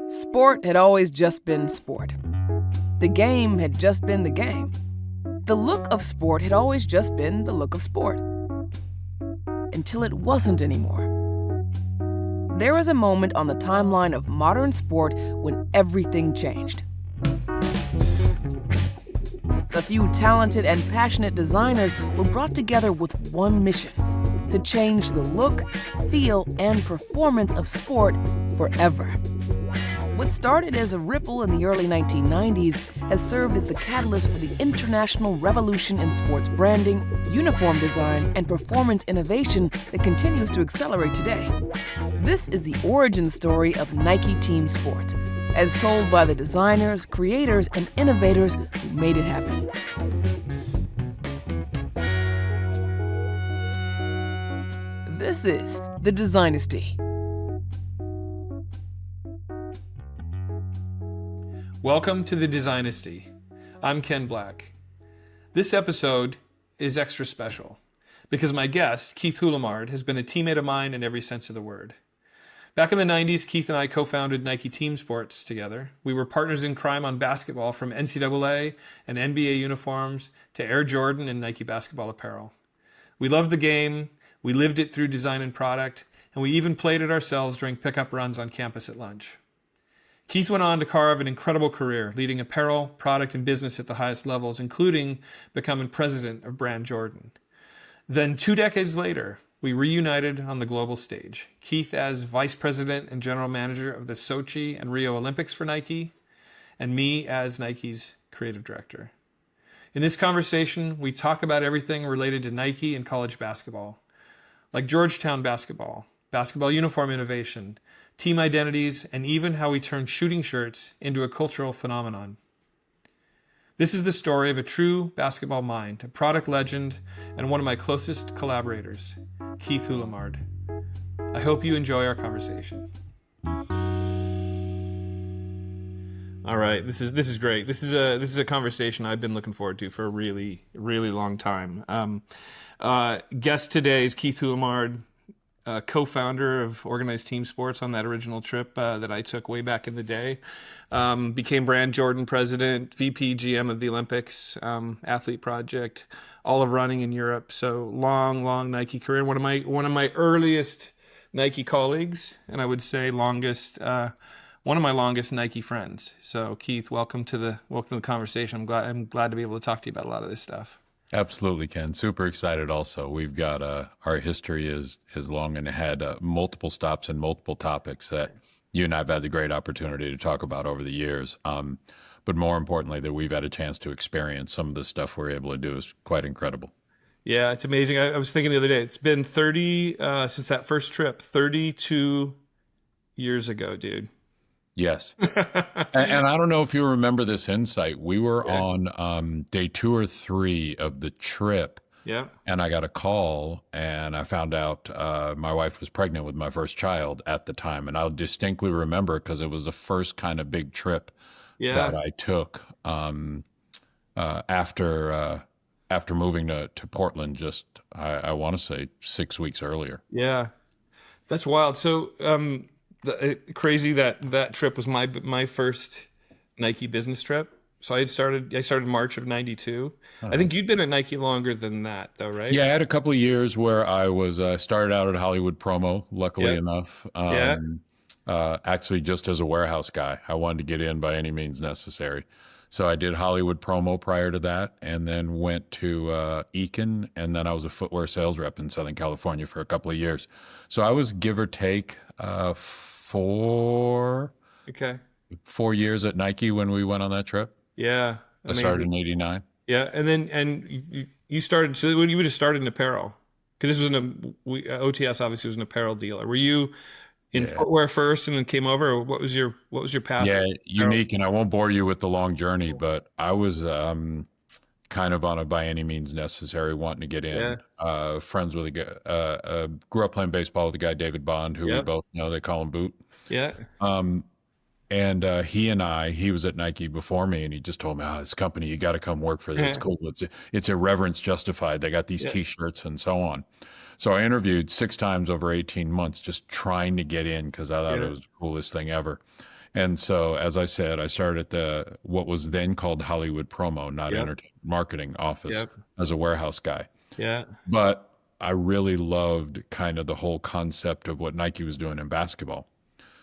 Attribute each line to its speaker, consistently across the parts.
Speaker 1: Sport had always just been sport. The game had just been the game. The look of sport had always just been the look of sport. Until it wasn't anymore. There was a moment on the timeline of modern sport when everything changed. A few talented and passionate designers were brought together with one mission: to change the look, feel, and performance of sport forever. What started as a ripple in the early 1990s has served as the catalyst for the international revolution in sports branding, uniform design, and performance innovation that continues to accelerate today. This is the origin story of Nike Team Sports, as told by the designers, creators, and innovators who made it happen. This is The Designesty.
Speaker 2: Welcome to The Designesty. I'm Ken Black. This episode is extra special because my guest, Keith Houlemard, has been a teammate of mine in every sense of the word. Back in the 90s, Keith and I co-founded Nike Team Sports together. We were partners in crime on basketball, from NCAA and NBA uniforms to Air Jordan and Nike basketball apparel. We loved the game, we lived it through design and product, and we even played it ourselves during pickup runs on campus at lunch. Keith went on to carve an incredible career, leading apparel, product, and business at the highest levels, including becoming president of Brand Jordan. Then 2 decades later, we reunited on the global stage. Keith as vice president and general manager of the Sochi and Rio Olympics for Nike, and me as Nike's creative director. In this conversation, we talk about everything related to Nike and college basketball, like Georgetown basketball, basketball uniform innovation, team identities, and even how we turned shooting shirts into a cultural phenomenon. This is the story of a true basketball mind, a product legend, and one of my closest collaborators, Keith Houlemard. I hope you enjoy our conversation. All right, this is great. This is a conversation I've been looking forward to for a really, really long time. Guest today is Keith Houlemard, co-founder of Organized Team Sports on that original trip that I took way back in the day. Became Brand Jordan president, VP GM of the Olympics, Athlete Project, all of running in Europe. So long Nike career. One of my earliest Nike colleagues, and I would say one of my longest Nike friends. So Keith, welcome to the conversation. I'm glad to be able to talk to you about a lot of this stuff.
Speaker 3: Absolutely, Ken. Super excited also. We've got our history is long and had multiple stops and multiple topics that you and I have had the great opportunity to talk about over the years. But more importantly, that we've had a chance to experience some of the stuff we're able to do is quite incredible.
Speaker 2: Yeah, it's amazing. I was thinking the other day, it's been 30, since that first trip, 32 years ago, dude.
Speaker 3: Yes. And I don't know if you remember this insight. We were on day 2 or 3 of the trip.
Speaker 2: Yeah.
Speaker 3: And I got a call and I found out my wife was pregnant with my first child at the time. And I'll distinctly remember because it was the first kind of big trip that I took after moving to Portland just, I want to say 6 weeks earlier.
Speaker 2: Yeah. That's wild. So, crazy that trip was my first Nike business trip. So I started March of 92. I think you'd been at Nike longer than that though, right?
Speaker 3: Yeah, I had a couple of years where I was started out at Hollywood Promo, luckily enough. Actually just as a warehouse guy. I wanted to get in by any means necessary. So I did Hollywood Promo prior to that, and then went to Eakin, and then I was a footwear sales rep in Southern California for a couple of years. So I was, give or take, 4 years at Nike when we went on that trip.
Speaker 2: Yeah.
Speaker 3: I started in 89.
Speaker 2: Yeah. And you started, so when you would have started in apparel, because this was OTS obviously was an apparel dealer. Were you in footwear first and then came over, or what was your path?
Speaker 3: Yeah, unique. And I won't bore you with the long journey, but I was kind of on a by any means necessary wanting to get in. Friends with a guy, grew up playing baseball with a guy, David Bond, who we both know, they call him Boot.
Speaker 2: Yeah.
Speaker 3: And he was at Nike before me, and he just told me, this company, you got to come work for this. It's cool. It's irreverence justified. They got these T-shirts and so on. So I interviewed 6 times over 18 months, just trying to get in because I thought it was the coolest thing ever. And so, as I said, I started at what was then called Hollywood Promo, not Entertainment Marketing Office, as a warehouse guy.
Speaker 2: Yeah.
Speaker 3: But I really loved kind of the whole concept of what Nike was doing in basketball.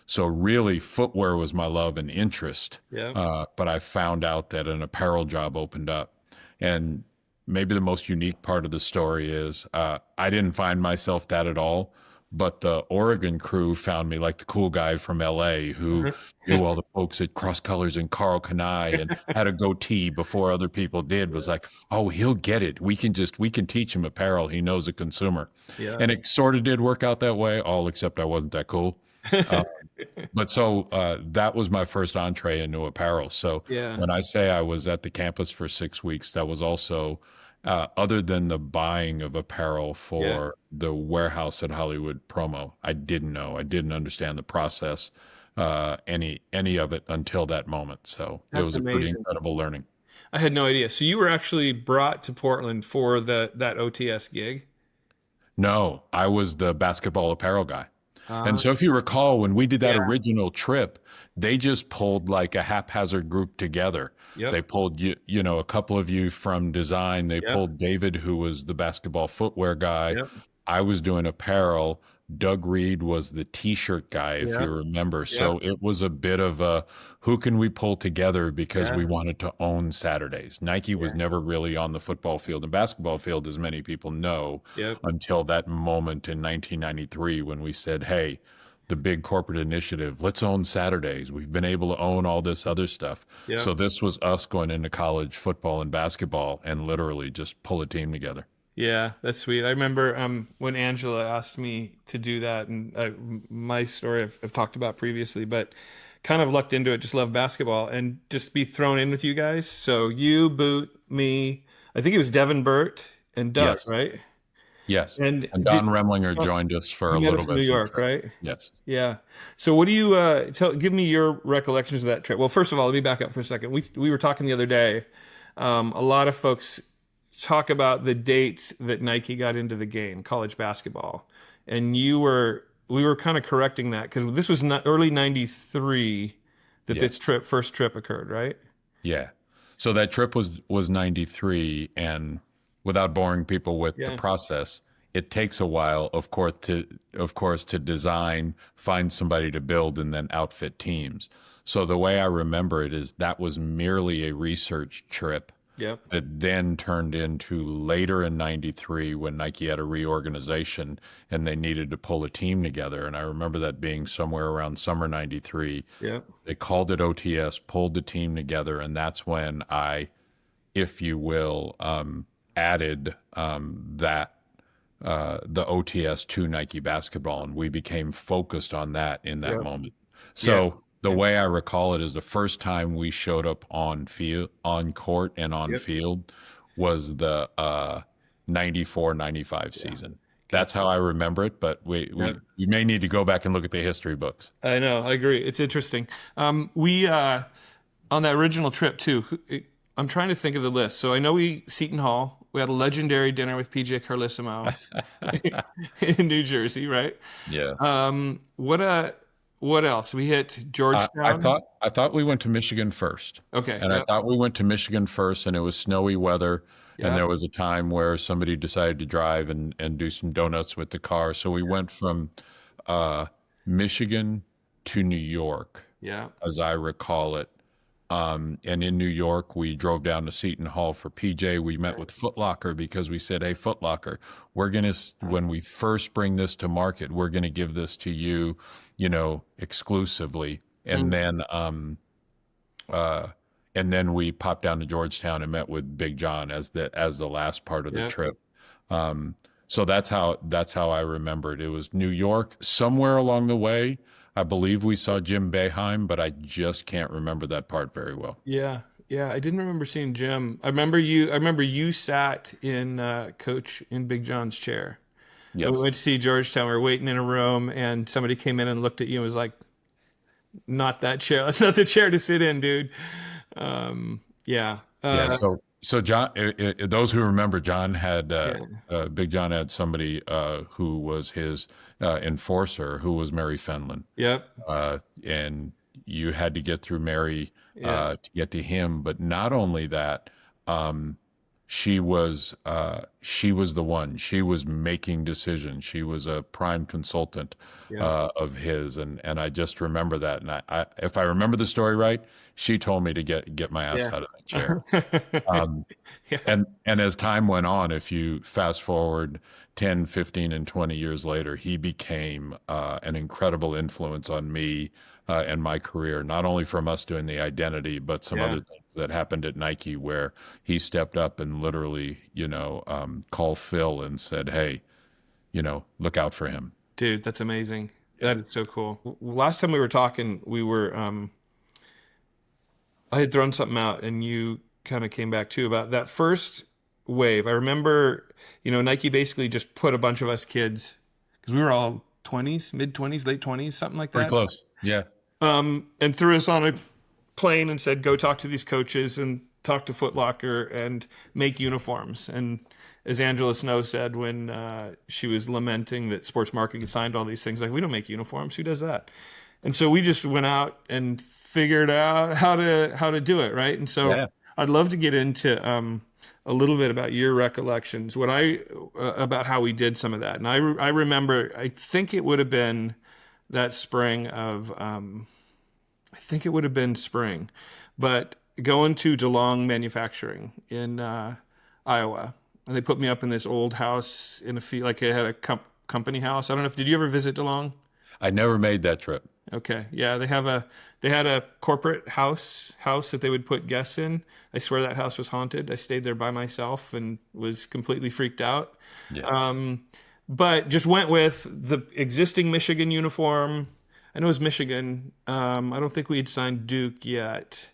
Speaker 3: So really, footwear was my love and interest.
Speaker 2: Yeah.
Speaker 3: But I found out that an apparel job opened up. And maybe the most unique part of the story is I didn't find myself that at all. But the Oregon crew found me like the cool guy from LA who knew all the folks at Cross Colors and Carl Kanai and had a goatee before other people did, was like, oh, he'll get it. We can teach him apparel. He knows a consumer.
Speaker 2: Yeah.
Speaker 3: And it sort of did work out that way, all except I wasn't that cool. But so that was my first entree into apparel. So when I say I was at the campus for 6 weeks, that was also other than the buying of apparel for the warehouse at Hollywood Promo. I didn't know. I didn't understand the process, any of it until that moment. So it was amazing. A pretty incredible learning.
Speaker 2: I had no idea. So you were actually brought to Portland for that OTS gig?
Speaker 3: No, I was the basketball apparel guy. And so if you recall, when we did that original trip, they just pulled like a haphazard group together. They pulled, a couple of you from design. They pulled David, who was the basketball footwear guy. I was doing apparel. Doug Reed was the T-shirt guy, if you remember. So it was a bit of a, who can we pull together because we wanted to own Saturdays. Nike was never really on the football field and basketball field, as many people know, until that moment in 1993 when we said, hey, the big corporate initiative, let's own Saturdays. We've been able to own all this other stuff. So this was us going into college football and basketball and literally just pull a team together.
Speaker 2: Yeah, that's sweet. I remember when Angela asked me to do that, and my story I've talked about previously, but kind of lucked into it, just love basketball, and just be thrown in with you guys. So you, Boot, me, I think it was Devin Burt and Doug, right?
Speaker 3: Yes. And Don Remlinger joined us for a little bit.
Speaker 2: In New York, right?
Speaker 3: Yes.
Speaker 2: Yeah. So what do you give me your recollections of that trip? Well, first of all, let me back up for a second. We were talking the other day. A lot of folks talk about the dates that Nike got into the game, college basketball, and we were kind of correcting that because this was early '93 that this first trip occurred, right? Yeah.
Speaker 3: So that trip was '93, and without boring people with the process, it takes a while, of course, to design, find somebody to build, and then outfit teams. So the way I remember it is that was merely a research trip. That then turned into later in '93 when Nike had a reorganization and they needed to pull a team together. And I remember that being somewhere around summer '93. They called it OTS, pulled the team together, and that's when I, if you will, added the OTS to Nike basketball, and we became focused on that in that moment. So the way I recall it is the first time we showed up on court and on field was the 94-95 season. That's how I remember it, but we may need to go back and look at the history books.
Speaker 2: I know, I agree. It's interesting. We on that original trip too, I'm trying to think of the list. So I know Seton Hall, we had a legendary dinner with PJ Carlesimo in New Jersey, right? What else? We hit Georgetown.
Speaker 3: I thought we went to Michigan first.
Speaker 2: Okay.
Speaker 3: And I thought we went to Michigan first, and it was snowy weather. And there was a time where somebody decided to drive and do some donuts with the car. So we went from Michigan to New York, as I recall it. And in New York, we drove down to Seton Hall for PJ. We met with Foot Locker because we said, hey, Foot Locker, when we first bring this to market, we're going to give this to you, exclusively. And then we popped down to Georgetown and met with Big John as the last part of the trip. So that's how I remember it. It was New York. Somewhere along the way, I believe we saw Jim Boeheim, but I just can't remember that part very well.
Speaker 2: Yeah. I didn't remember seeing Jim. I remember you sat in Coach in Big John's chair.
Speaker 3: Yes.
Speaker 2: We went to see Georgetown. We were waiting in a room, and somebody came in and looked at you and was like, "Not that chair. That's not the chair to sit in, dude."
Speaker 3: So So John, those who remember, John had
Speaker 2: Yeah.
Speaker 3: Big John had somebody who was his enforcer, who was Mary Fenlon,
Speaker 2: Yep.
Speaker 3: and you had to get through Mary
Speaker 2: Yeah.
Speaker 3: to get to him. But not only that, um, she was the one. She was making decisions. She was a prime consultant
Speaker 2: Yeah.
Speaker 3: of his, and I just remember that. And if I remember the story right, she told me to get my ass
Speaker 2: Yeah.
Speaker 3: out of that chair. Um,
Speaker 2: Yeah.
Speaker 3: and as time went on, if you fast forward 10, 15, and 20 years later, he became an incredible influence on me and my career, not only from us doing the identity, but some
Speaker 2: Yeah.
Speaker 3: other things that happened at Nike where he stepped up and literally, called Phil and said, hey, look out for him.
Speaker 2: Dude, that's amazing. That is so cool. Last time we were talking, I had thrown something out and you kind of came back too about that first wave. I remember, Nike basically just put a bunch of us kids, because we were all 20s, mid 20s, late 20s, something like
Speaker 3: Pretty
Speaker 2: that.
Speaker 3: close. Yeah.
Speaker 2: And threw us on a plane and said, go talk to these coaches and talk to Foot Locker and make uniforms. And as Angela Snow said when she was lamenting that sports marketing signed all these things, like, we don't make uniforms. Who does that? And so we just went out and figured out how to do it, right? And so
Speaker 3: Yeah.
Speaker 2: I'd love to get into a little bit about your recollections, about how we did some of that. And I remember, I think it would have been that spring of, but going to DeLong Manufacturing in Iowa. And they put me up in this old house in a field, like it had a company house. I don't know did you ever visit DeLong?
Speaker 3: I never made that trip.
Speaker 2: Okay. Yeah, they had a corporate house that they would put guests in. I swear that house was haunted. I stayed there by myself and was completely freaked out.
Speaker 3: Yeah.
Speaker 2: But just went with the existing Michigan uniform. I know it was Michigan. I don't think we had signed Duke yet.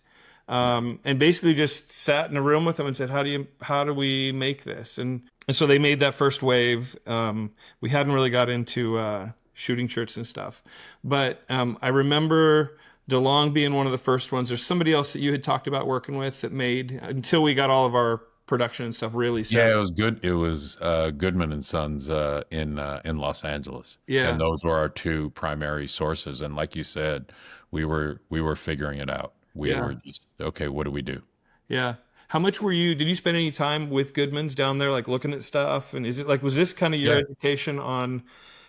Speaker 2: And basically just sat in a room with them and said, how do we make this? And so they made that first wave. We hadn't really got into shooting shirts and stuff. But I remember DeLong being one of the first ones. There's somebody else that you had talked about working with that made, until we got all of our production and stuff really set.
Speaker 3: Yeah, it was good. It was Goodman and Sons in Los Angeles.
Speaker 2: Yeah.
Speaker 3: And those were our two primary sources. And like you said, we were figuring it out. We were just, okay, what do we do?
Speaker 2: Yeah. How much did you spend any time with Goodman's down there, like looking at stuff? And was this kind of your education on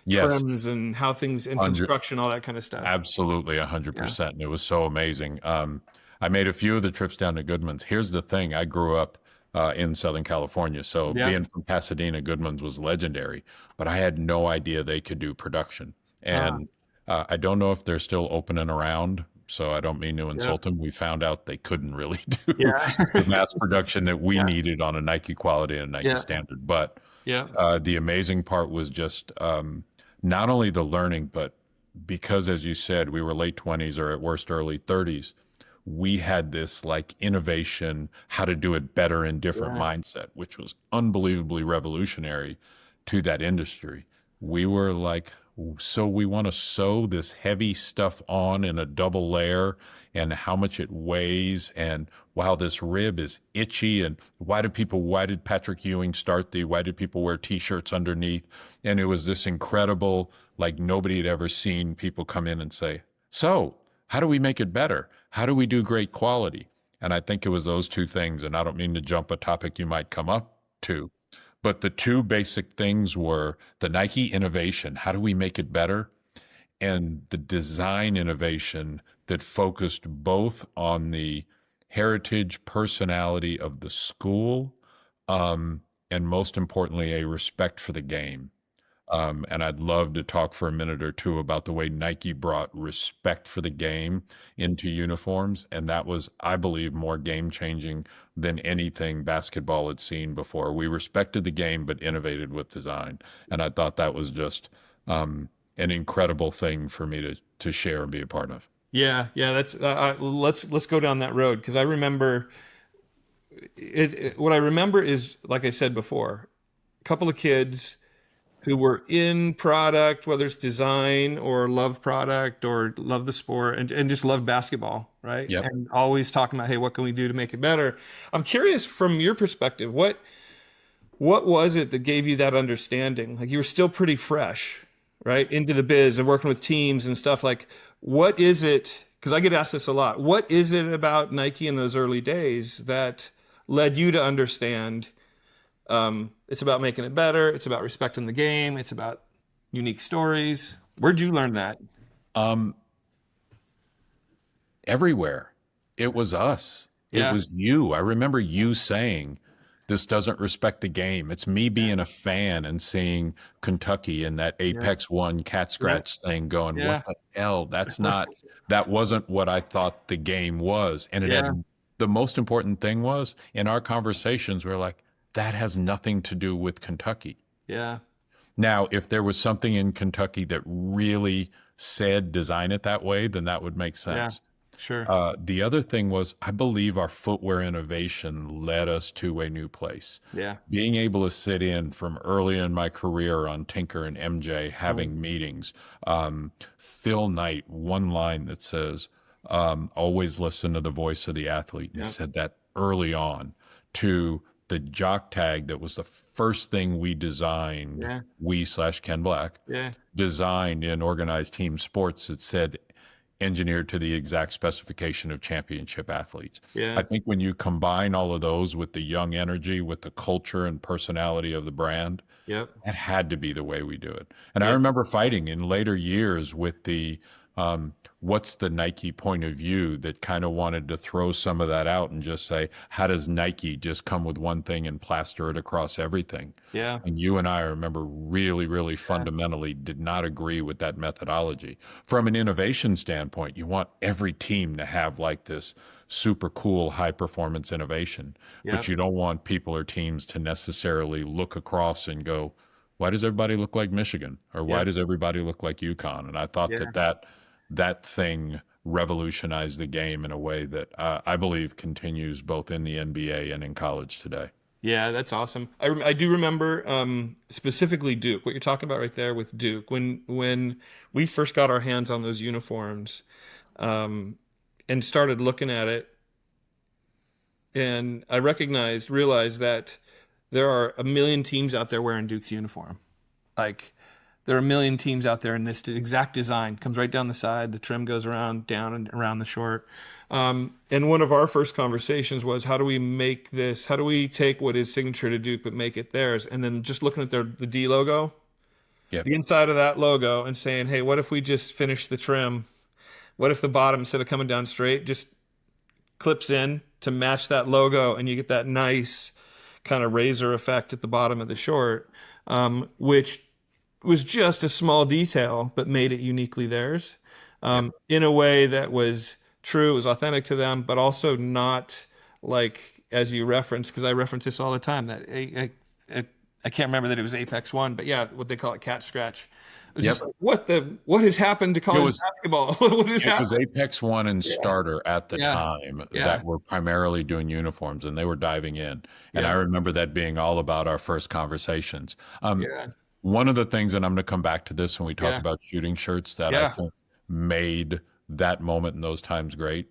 Speaker 2: trends and how things in construction, all that kind of stuff?
Speaker 3: Absolutely, 100%. And it was so amazing. I made a few of the trips down to Goodman's. Here's the thing. I grew up in Southern California. So being from Pasadena, Goodman's was legendary, but I had no idea they could do production. And I don't know if they're still open and around, so I don't mean to insult them. We found out they couldn't really do the mass production that we needed on a Nike quality and a Nike standard. But the amazing part was just not only the learning, but because, as you said, we were late 20s or at worst early 30s, we had this like innovation, how to do it better in different mindset, which was unbelievably revolutionary to that industry. We were like, so we want to sew this heavy stuff on in a double layer and how much it weighs. And wow, this rib is itchy. And why did Patrick Ewing why did people wear t-shirts underneath? And it was this incredible, like nobody had ever seen people come in and say, so how do we make it better? How do we do great quality? And I think it was those two things. And I don't mean to jump a topic you might come up to, but the two basic things were the Nike innovation. How do we make it better? And the design innovation that focused both on the heritage personality of the school, and most importantly, a respect for the game. And I'd love to talk for a minute or two about the way Nike brought respect for the game into uniforms. And that was, I believe, more game-changing than anything basketball had seen before. We respected the game, but innovated with design. And I thought that was just an incredible thing for me to share and be a part of.
Speaker 2: Yeah, that's let's go down that road, because I remember what I remember is, like I said before, a couple of kids who were in product, whether it's design or love product or love the sport and just love basketball, right?
Speaker 3: Yep.
Speaker 2: And always talking about, hey, what can we do to make it better? I'm curious from your perspective, what was it that gave you that understanding? Like, you were still pretty fresh, right, into the biz and working with teams and stuff. Like, what is it? Because I get asked this a lot. What is it about Nike in those early days that led you to understand it's about making it better, it's about respecting the game, it's about unique stories? Where'd you learn that?
Speaker 3: Everywhere. It was us.
Speaker 2: Yeah.
Speaker 3: It was you. I remember you saying, this doesn't respect the game. It's me being a fan and seeing Kentucky and that Apex One cat scratch thing going, what the hell? That wasn't what I thought the game was. And it had, the most important thing was, in our conversations, we're like, that has nothing to do with Kentucky.
Speaker 2: Yeah.
Speaker 3: Now, if there was something in Kentucky that really said design it that way, then that would make sense.
Speaker 2: Yeah, sure.
Speaker 3: The other thing was, I believe our footwear innovation led us to a new place.
Speaker 2: Yeah.
Speaker 3: Being able to sit in from early in my career on Tinker and MJ, having meetings. Phil Knight, one line that says, always listen to the voice of the athlete. And he said that early on, to the jock tag that was the first thing we designed, we/Ken Black, designed in organized team sports. It said engineered to the exact specification of championship athletes. I think when you combine all of those with the young energy, with the culture and personality of the brand, that had to be the way we do it. And I remember fighting in later years with the what's the Nike point of view, that kind of wanted to throw some of that out and just say, how does Nike just come with one thing and plaster it across everything?
Speaker 2: Yeah.
Speaker 3: And you and I remember really fundamentally did not agree with that methodology. From an innovation standpoint, you want every team to have like this super cool high performance innovation, but you don't want people or teams to necessarily look across and go, why does everybody look like Michigan? Or why does everybody look like UConn? And I thought that thing revolutionized the game in a way that I believe continues both in the NBA and in college today.
Speaker 2: Yeah, that's awesome. I do remember specifically Duke, what you're talking about right there with Duke. When we first got our hands on those uniforms and started looking at it, and I realized that there are a million teams out there wearing Duke's uniform. Like, there are a million teams out there, and this exact design comes right down the side. The trim goes around, down and around the short. And one of our first conversations was, how do we make this? How do we take what is signature to Duke but make it theirs? And then just looking at the D logo, the inside of that logo, and saying, hey, what if we just finish the trim? What if the bottom, instead of coming down straight, just clips in to match that logo, and you get that nice kind of razor effect at the bottom of the short, which was just a small detail, but made it uniquely theirs in a way that was true, it was authentic to them, but also not like, as you referenced, because I reference this all the time, that I can't remember that it was Apex One, but what they call it, cat scratch. It was just like, what has happened to college basketball? What has happened?
Speaker 3: It was Apex One and Starter at the time that were primarily doing uniforms, and they were diving in. And I remember that being all about our first conversations. One of the things, and I'm going to come back to this when we talk about shooting shirts, that I think made that moment in those times great,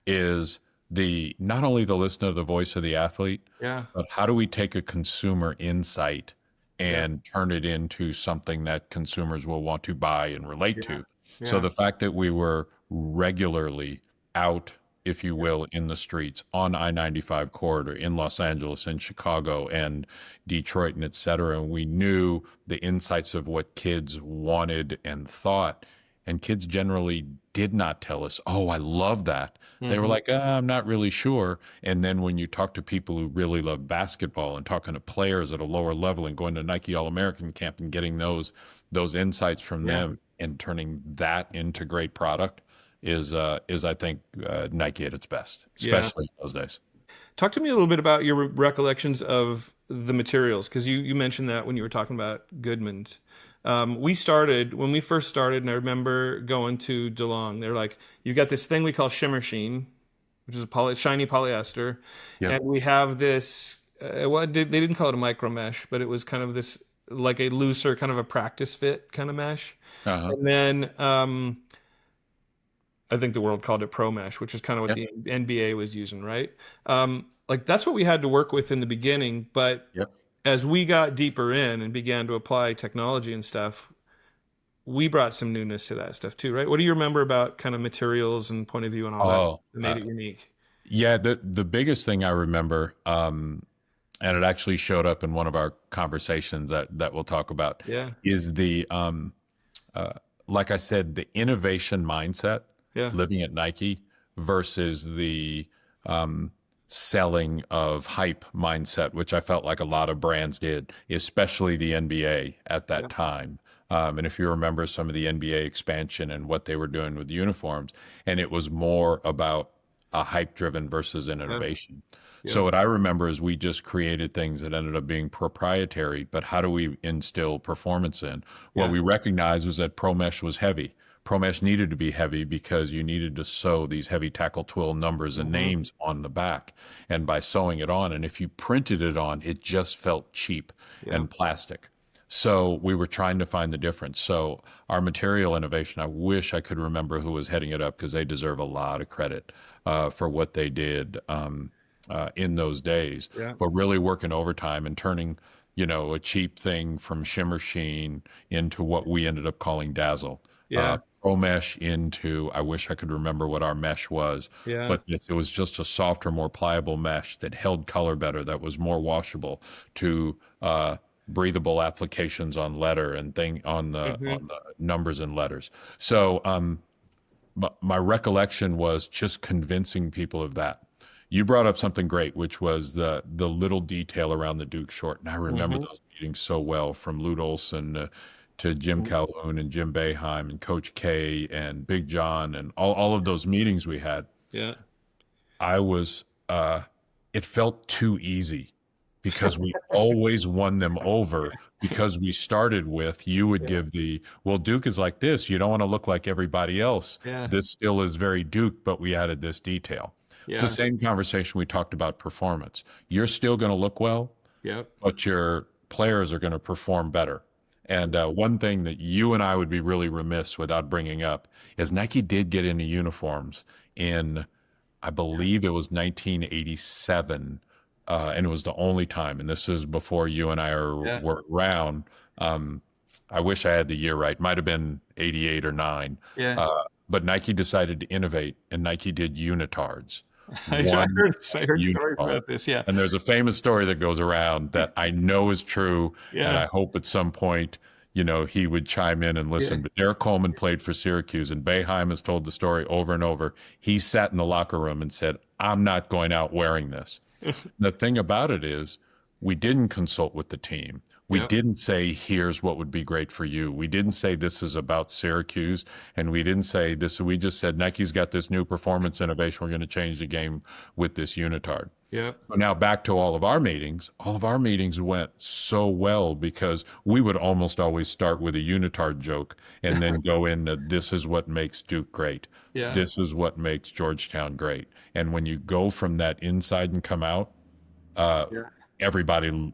Speaker 3: is not only the listen to the voice of the athlete, but how do we take a consumer insight and turn it into something that consumers will want to buy and relate to. So the fact that we were regularly out, if you will, in the streets, on I-95 corridor, in Los Angeles, in Chicago, and Detroit, and et cetera, and we knew the insights of what kids wanted and thought, and kids generally did not tell us, oh, I love that. They were like, I'm not really sure. And then when you talk to people who really love basketball and talking to players at a lower level and going to Nike All-American Camp and getting those insights from them and turning that into great product is I think Nike at its best, especially in those days.
Speaker 2: Talk to me a little bit about your recollections of the materials, because you mentioned that when you were talking about Goodman's. When we first started, and I remember going to DeLong, they're like, you've got this thing we call shimmer sheen, which is a shiny polyester. And we have this, they didn't call it a micro mesh, but it was kind of this like a looser kind of a practice fit kind of mesh.
Speaker 3: Uh-huh.
Speaker 2: And then I think the world called it Pro Mesh, which is kind of what the NBA was using, right? Like that's what we had to work with in the beginning. But as we got deeper in and began to apply technology and stuff, we brought some newness to that stuff too, right? What do you remember about kind of materials and point of view and all that made it unique?
Speaker 3: Yeah, the biggest thing I remember, and it actually showed up in one of our conversations that we'll talk about, is the, like I said, the innovation mindset, living at Nike versus the selling of hype mindset, which I felt like a lot of brands did, especially the NBA at that time. And if you remember some of the NBA expansion and what they were doing with uniforms, and it was more about a hype driven versus an innovation. So what I remember is we just created things that ended up being proprietary, but how do we instill performance in? What we recognized was that Pro Mesh was heavy. Pro Mesh needed to be heavy because you needed to sew these heavy tackle twill numbers and names on the back. And by sewing it on, and if you printed it on, it just felt cheap and plastic. So we were trying to find the difference. So our material innovation, I wish I could remember who was heading it up because they deserve a lot of credit for what they did in those days. But really working overtime and turning, a cheap thing from shimmer sheen into what we ended up calling dazzle. Pro Mesh into, I wish I could remember what our mesh was, but it was just a softer, more pliable mesh that held color better, that was more washable, to breathable applications on letter and on the numbers and letters. So my recollection was just convincing people of that. You brought up something great, which was the little detail around the Duke short. And I remember those meetings so well, from Lute Olson to Jim Calhoun and Jim Boeheim and Coach K and Big John and all of those meetings we had. I was, it felt too easy because we always won them over, because we started with, you would give well, Duke is like this. You don't want to look like everybody else. This still is very Duke, but we added this detail. It's the same conversation we talked about performance. You're still going to look well, but your players are going to perform better. And one thing that you and I would be really remiss without bringing up is Nike did get into uniforms in, I believe it was 1987, and it was the only time, and this is before you and I were around. I wish I had the year right. Might have been 88 or 9. But Nike decided to innovate, and Nike did unitards.
Speaker 2: I heard stories about this,
Speaker 3: And there's a famous story that goes around that I know is true, and I hope at some point, he would chime in and listen. But Derek Coleman played for Syracuse, and Boeheim has told the story over and over. He sat in the locker room and said, "I'm not going out wearing this." The thing about it is, we didn't consult with the team. We didn't say, here's what would be great for you. We didn't say this is about Syracuse, and we didn't say this. We just said, Nike's got this new performance innovation. We're going to change the game with this unitard. So now back to all of our meetings. All of our meetings went so well because we would almost always start with a unitard joke and then go into, this is what makes Duke great. This is what makes Georgetown great. And when you go from that inside and come out, everybody,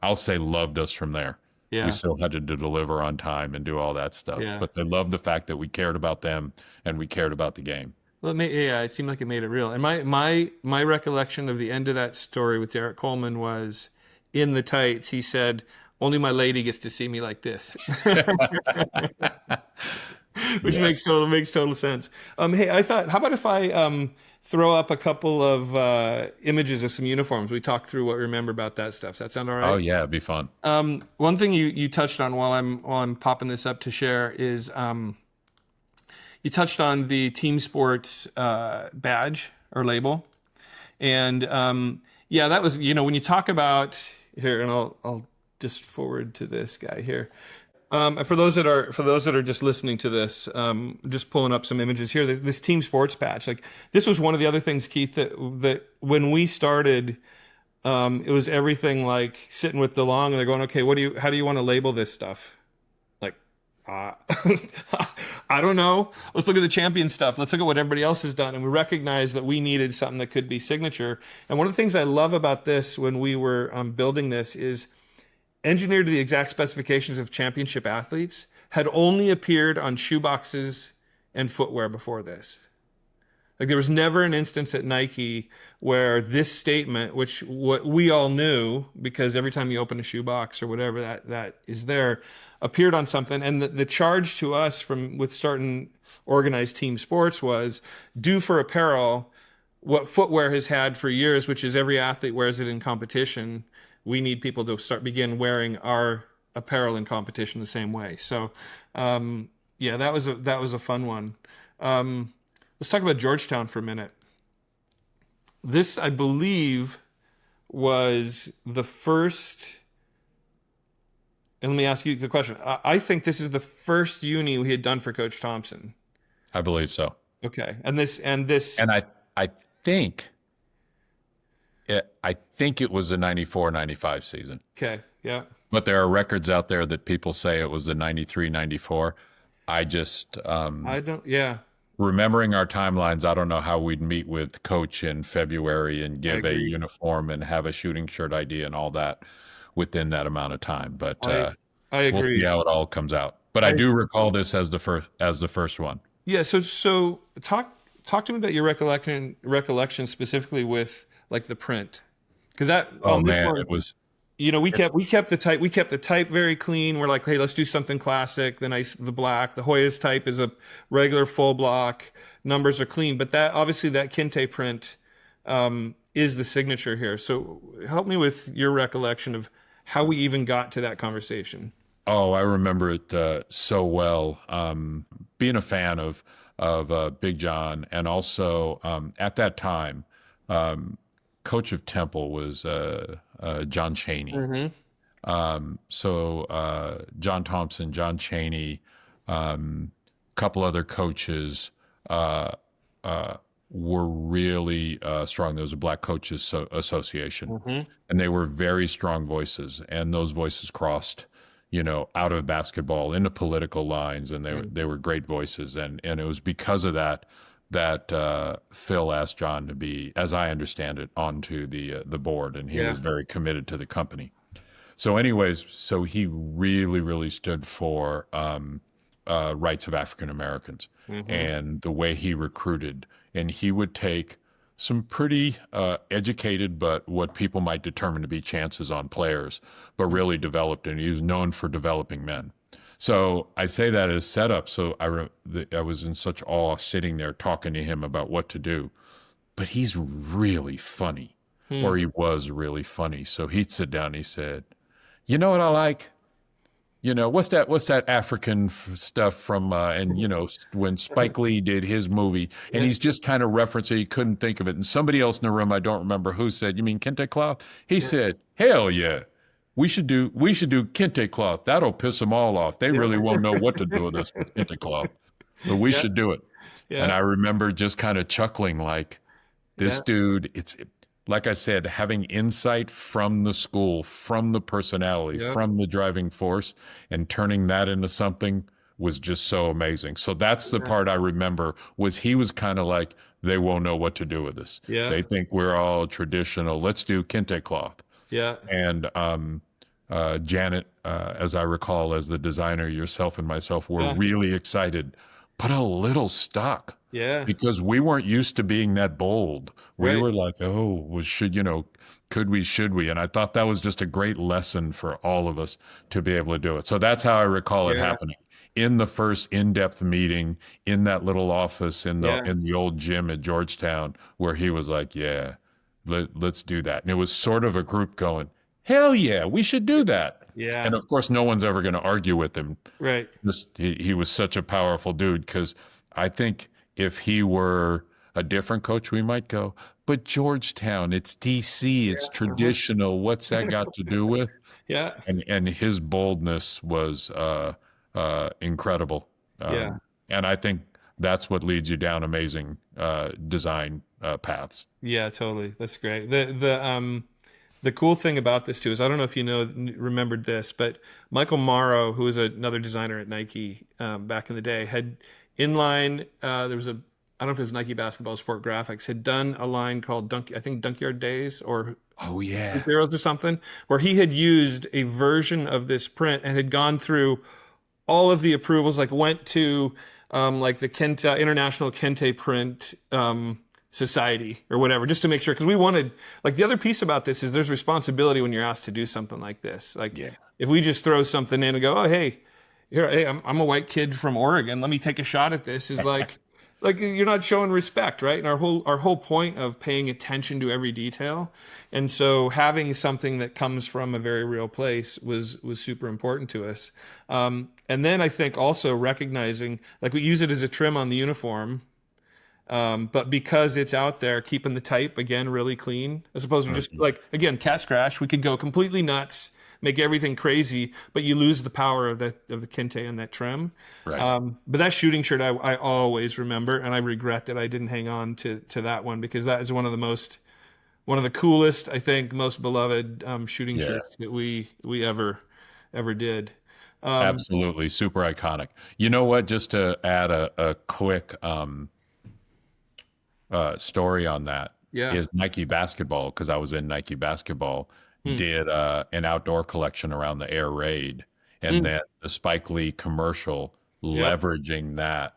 Speaker 3: I'll say, loved us from there. We still had to deliver on time and do all that stuff. But they loved the fact that we cared about them and we cared about the game.
Speaker 2: Well, it seemed like it made it real. And my recollection of the end of that story with Derek Coleman was, in the tights, he said, "Only my lady gets to see me like this." Which makes total sense. Hey, I thought, how about if I throw up a couple of images of some uniforms? We talk through what we remember about that stuff. Does that sound all right?
Speaker 3: Oh yeah, it'd be fun.
Speaker 2: One thing you touched on while I'm popping this up to share is you touched on the team sports badge or label, and that was, when you talk about here, and I'll just forward to this guy here. For those that are just listening to this, just pulling up some images here. This team sports patch, like this was one of the other things, Keith, that when we started, it was everything like sitting with DeLong and they're going, okay, how do you want to label this stuff? Like, I don't know. Let's look at the champion stuff. Let's look at what everybody else has done. And we recognized that we needed something that could be signature. And one of the things I love about this when we were building this is, engineered to the exact specifications of championship athletes, had only appeared on shoeboxes and footwear before this. Like, there was never an instance at Nike where this statement, which what we all knew because every time you open a shoebox or whatever that is there, appeared on something. And the charge to us with starting organized team sports was do for apparel what footwear has had for years, which is every athlete wears it in competition. We need people to begin wearing our apparel in competition the same way. So, that was a fun one. Let's talk about Georgetown for a minute. This, I believe, was the first. And let me ask you the question. I think this is the first uni we had done for Coach Thompson.
Speaker 3: I believe so.
Speaker 2: Okay, and I
Speaker 3: think it was the 94-95 season.
Speaker 2: Okay, yeah.
Speaker 3: But there are records out there that people say it was the 93-94. I just
Speaker 2: I don't. Yeah.
Speaker 3: Remembering our timelines, I don't know how we'd meet with Coach in February and give a uniform and have a shooting shirt idea and all that within that amount of time. But
Speaker 2: I agree.
Speaker 3: We'll see how it all comes out. But I do recall this as the first one. Yeah.
Speaker 2: So talk to me about your recollection specifically with like the print, because that.
Speaker 3: Oh man, it was.
Speaker 2: We kept the type very clean. We're like, hey, let's do something classic. The black, the Hoyas type is a regular full block. Numbers are clean, but that Kente print is the signature here. So help me with your recollection of how we even got to that conversation.
Speaker 3: Oh, I remember it so well. Being a fan of Big John, and also at that time. Coach of Temple was John Chaney.
Speaker 2: Mm-hmm.
Speaker 3: John Thompson, John Chaney, couple other coaches were really strong. There was a Black Coaches Association,
Speaker 2: mm-hmm.
Speaker 3: and they were very strong voices. And those voices crossed, out of basketball into political lines, and they were great voices. And it was because of that Phil asked John to be, as I understand it, onto the board, and he was very committed to the company. So anyways, he really, really stood for rights of African Americans,
Speaker 2: mm-hmm.
Speaker 3: and the way he recruited. And he would take some pretty educated, but what people might determine to be chances on players, but really developed, and he was known for developing men. So I say that as setup. So I was in such awe sitting there talking to him about what to do, but he's really funny, or he was really funny. So he'd sit down and he said, "You know what I like? What's that African stuff from, when Spike Lee did his movie," and he's just kind of referencing, he couldn't think of it. And somebody else in the room, I don't remember who, said, "You mean kente cloth?" He said, "Hell yeah. We should do kente cloth. That'll piss them all off. They really won't know what to do with this kente cloth. But we should do it." Yeah. And I remember just kind of chuckling, like, this dude, it's like I said, having insight from the school, from the personality, from the driving force, and turning that into something was just so amazing. So that's the part I remember, was he was kind of like, they won't know what to do with this. Yeah. They think we're all traditional. Let's do kente cloth.
Speaker 2: Yeah.
Speaker 3: And Janet, as I recall, as the designer, yourself and myself were really excited, but a little stuck.
Speaker 2: Yeah.
Speaker 3: Because we weren't used to being that bold. We were like, oh, well, should we? And I thought that was just a great lesson for all of us to be able to do it. So that's how I recall it happening. In the first in-depth meeting in that little office in the old gym at Georgetown, where he was like, let's do that. And it was sort of a group going, hell yeah, we should do that.
Speaker 2: Yeah.
Speaker 3: And of course, no one's ever going to argue with him.
Speaker 2: Right.
Speaker 3: He was such a powerful dude, because I think if he were a different coach, we might go, but Georgetown, it's DC, it's traditional. What's that got to do with?
Speaker 2: Yeah.
Speaker 3: And his boldness was incredible. And I think that's what leads you down amazing design paths.
Speaker 2: Yeah, totally. That's great. The cool thing about this too is, I don't know if remembered this, but Michael Morrow, who was another designer at Nike back in the day, had inline. There was I don't know if it was Nike Basketball Sport Graphics, had done a line called Dunkyard Days or
Speaker 3: Oh yeah.
Speaker 2: Heroes or something, where he had used a version of this print and had gone through all of the approvals, like went to like the International Kente Print Society or whatever, just to make sure, because we wanted, like, the other piece about this is there's responsibility when you're asked to do something like this. Like, if we just throw something in and go, oh, hey, I'm a white kid from Oregon, let me take a shot at this, is like, like you're not showing respect, right? And our whole point of paying attention to every detail, and so having something that comes from a very real place was super important to us. And then I think also recognizing, like, we use it as a trim on the uniform, but because it's out there, keeping the type again really clean, as opposed to just like, again, cat scratch. We could go completely nuts, make everything crazy, but you lose the power of the kente and that trim.
Speaker 3: Right.
Speaker 2: But that shooting shirt, I always remember, and I regret that I didn't hang on to that one, because that is one of the coolest, I think, most beloved shooting shirts that we ever did.
Speaker 3: Absolutely, super iconic. You know what? Just to add a quick story on that is Nike Basketball, because I was in Nike Basketball, did an outdoor collection around the Air Raid, and then the Spike Lee commercial leveraging that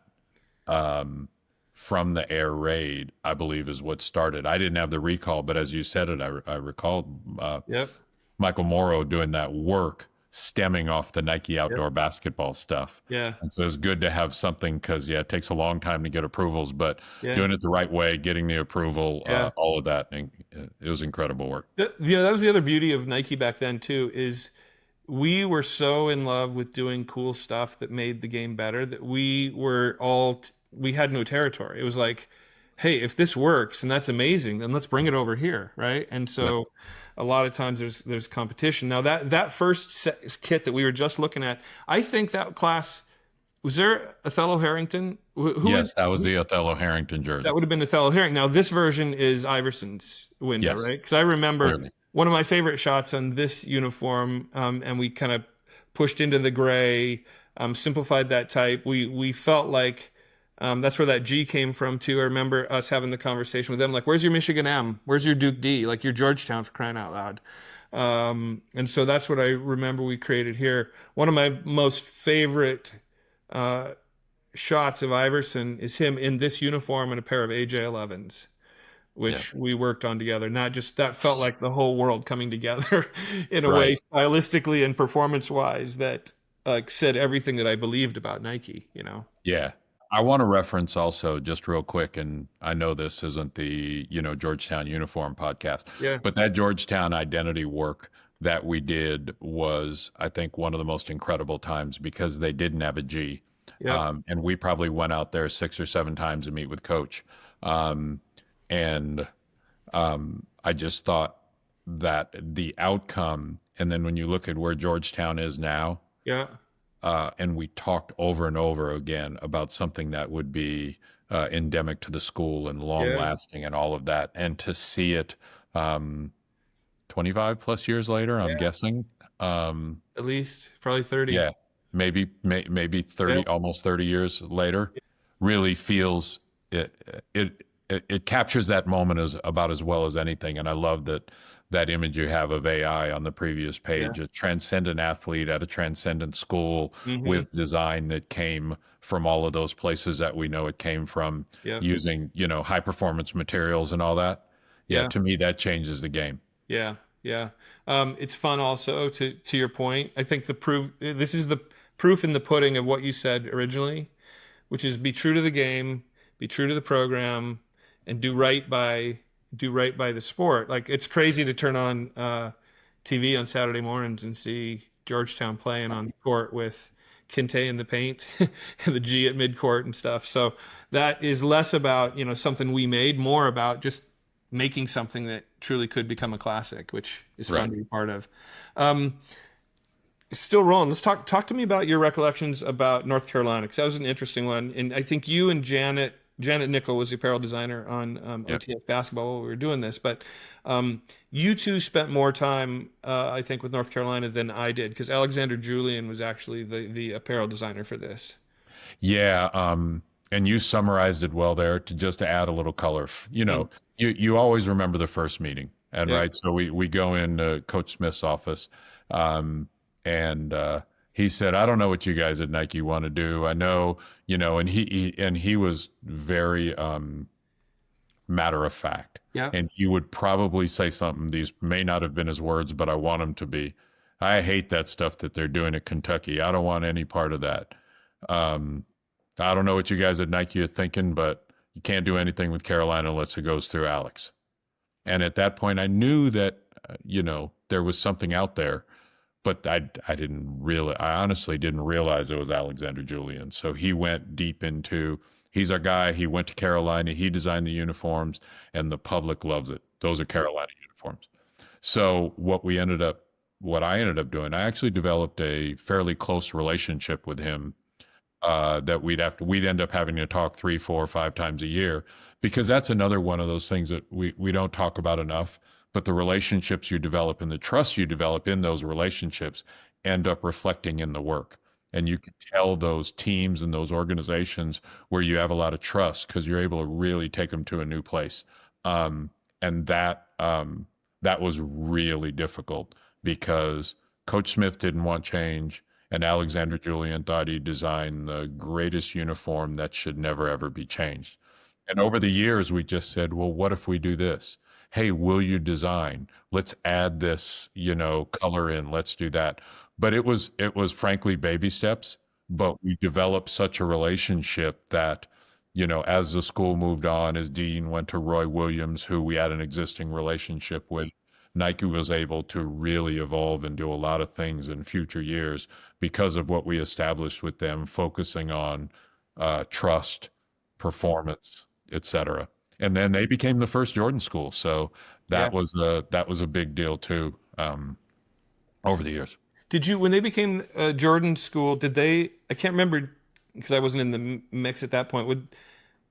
Speaker 3: from the Air Raid, I believe, is what started. I didn't have the recall, but as you said it, I recalled Michael Morrow doing that work stemming off the Nike outdoor basketball stuff.
Speaker 2: Yeah.
Speaker 3: And so it's good to have something, because it takes a long time to get approvals, but doing it the right way, getting the approval, all of that, and it was incredible work.
Speaker 2: That was the other beauty of Nike back then too, is we were so in love with doing cool stuff that made the game better that we had no territory. It was like, hey, if this works and that's amazing, then let's bring it over here, right? And so a lot of times there's competition. Now that first kit that we were just looking at, I think that class, was there Othello Harrington?
Speaker 3: Yes, that was the Othello Harrington jersey.
Speaker 2: That would have been Othello Harrington. Now this version is Iverson's window, right? Because I remember one of my favorite shots on this uniform, and we kind of pushed into the gray, simplified that type. We felt like that's where that G came from too. I remember us having the conversation with them, like, where's your Michigan M? Where's your Duke D? Like, your Georgetown, for crying out loud. And so that's what I remember we created here. One of my most favorite shots of Iverson is him in this uniform and a pair of AJ11s, which we worked on together. Not just, that felt like the whole world coming together in a way, stylistically and performance-wise, that said everything that I believed about Nike, you know?
Speaker 3: Yeah. I want to reference also, just real quick, and I know this isn't the, Georgetown uniform podcast, but that Georgetown identity work that we did was, I think, one of the most incredible times, because they didn't have a G. And we probably went out there 6 or 7 times to meet with Coach. And I just thought that the outcome, and then when you look at where Georgetown is now, and we talked over and over again about something that would be endemic to the school and long-lasting and all of that. And to see it 25 plus years later, I'm guessing.
Speaker 2: At least, probably 30.
Speaker 3: Yeah, maybe 30, almost 30 years later, really feels, it captures that moment about as well as anything. And I love that image you have of AI on the previous page, a transcendent athlete at a transcendent school with design that came from all of those places that we know it came from, using, high performance materials and all that. To me, that changes the game. It's
Speaker 2: fun also, to your point. I think this is the proof in the pudding of what you said originally, which is be true to the game, be true to the program, and do right by the sport. Like, it's crazy to turn on TV on Saturday mornings and see Georgetown playing on court with Kente in the paint and the G at midcourt and stuff. So that is less about, something we made, more about just making something that truly could become a classic, which is fun to be part of. Still rolling. Let's talk to me about your recollections about North Carolina, because that was an interesting one. And I think you and Janet Nickel was the apparel designer on OTS basketball while we were doing this, but you two spent more time, I think, with North Carolina than I did, because Alexander Julian was actually the apparel designer for this.
Speaker 3: Yeah, and you summarized it well there to add a little color. You always remember the first meeting, and
Speaker 2: Yeah.
Speaker 3: right. So we go into Coach Smith's office, and he said, "I don't know what you guys at Nike want to do. I know, and he was very matter of fact,
Speaker 2: Yeah.
Speaker 3: and he would probably say something. These may not have been his words, but I want them to be. I hate that stuff that they're doing at Kentucky. I don't want any part of that. Um, I don't know what you guys at Nike are thinking, but you can't do anything with Carolina unless it goes through Alex." And at that point, I knew that, there was something out there, but I honestly didn't realize it was Alexander Julian. So he went deep into, he's our guy. He went to Carolina. He designed the uniforms, and the public loves it. Those are Carolina uniforms. So what I ended up doing, I actually developed a fairly close relationship with him, that we'd end up having to talk 3, 4, 5 times a year, because that's another one of those things that we don't talk about enough. But the relationships you develop and the trust you develop in those relationships end up reflecting in the work. And you can tell those teams and those organizations where you have a lot of trust, because you're able to really take them to a new place. And that was really difficult, because Coach Smith didn't want change, and Alexander Julian thought he designed the greatest uniform that should never, ever be changed. And over the years, we just said, well, what if we do this? Hey, will you design? Let's add this, color in. Let's do that. But it was frankly baby steps. But we developed such a relationship that, as the school moved on, as Dean went to Roy Williams, who we had an existing relationship with, Nike was able to really evolve and do a lot of things in future years because of what we established with them, focusing on trust, performance, etc. And then they became the first Jordan school, so that was a big deal too, over the years.
Speaker 2: Did you, when they became a Jordan school, did they? I can't remember because I wasn't in the mix at that point.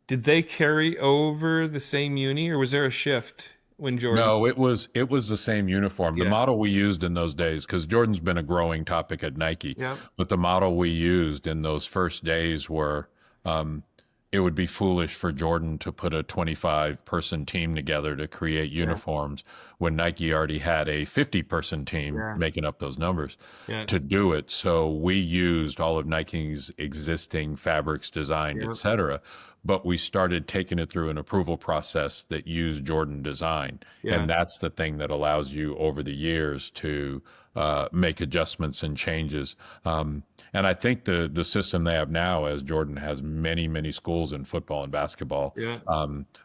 Speaker 2: Did they carry over the same uni, or was there a shift? When Jordan?
Speaker 3: No, it was the same uniform. The model we used in those days, because Jordan's been a growing topic at Nike, but the model we used in those first days were, it would be foolish for Jordan to put a 25-person team together to create uniforms when Nike already had a 50-person team making up those numbers to do it. So we used all of Nike's existing fabrics, design, et cetera. But we started taking it through an approval process that used Jordan design. And that's the thing that allows you over the years to make adjustments and changes. And I think the system they have now, as Jordan has many, many schools in football and basketball,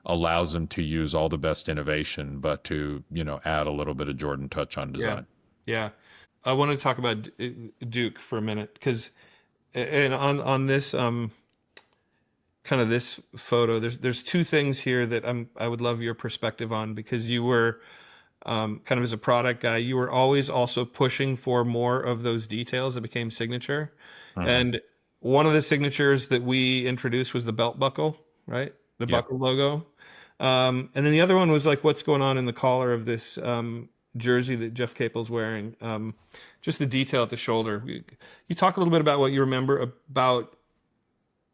Speaker 3: allows them to use all the best innovation, but to, add a little bit of Jordan touch on design.
Speaker 2: Yeah. I want to talk about Duke for a minute, because and on this kind of this photo, there's two things here that I would love your perspective on, because you were kind of, as a product guy, you were always also pushing for more of those details that became signature. And one of the signatures that we introduced was the belt buckle, right? The buckle logo. And then the other one was like what's going on in the collar of this jersey that Jeff Capel's wearing. Just the detail at the shoulder. You talk a little bit about what you remember about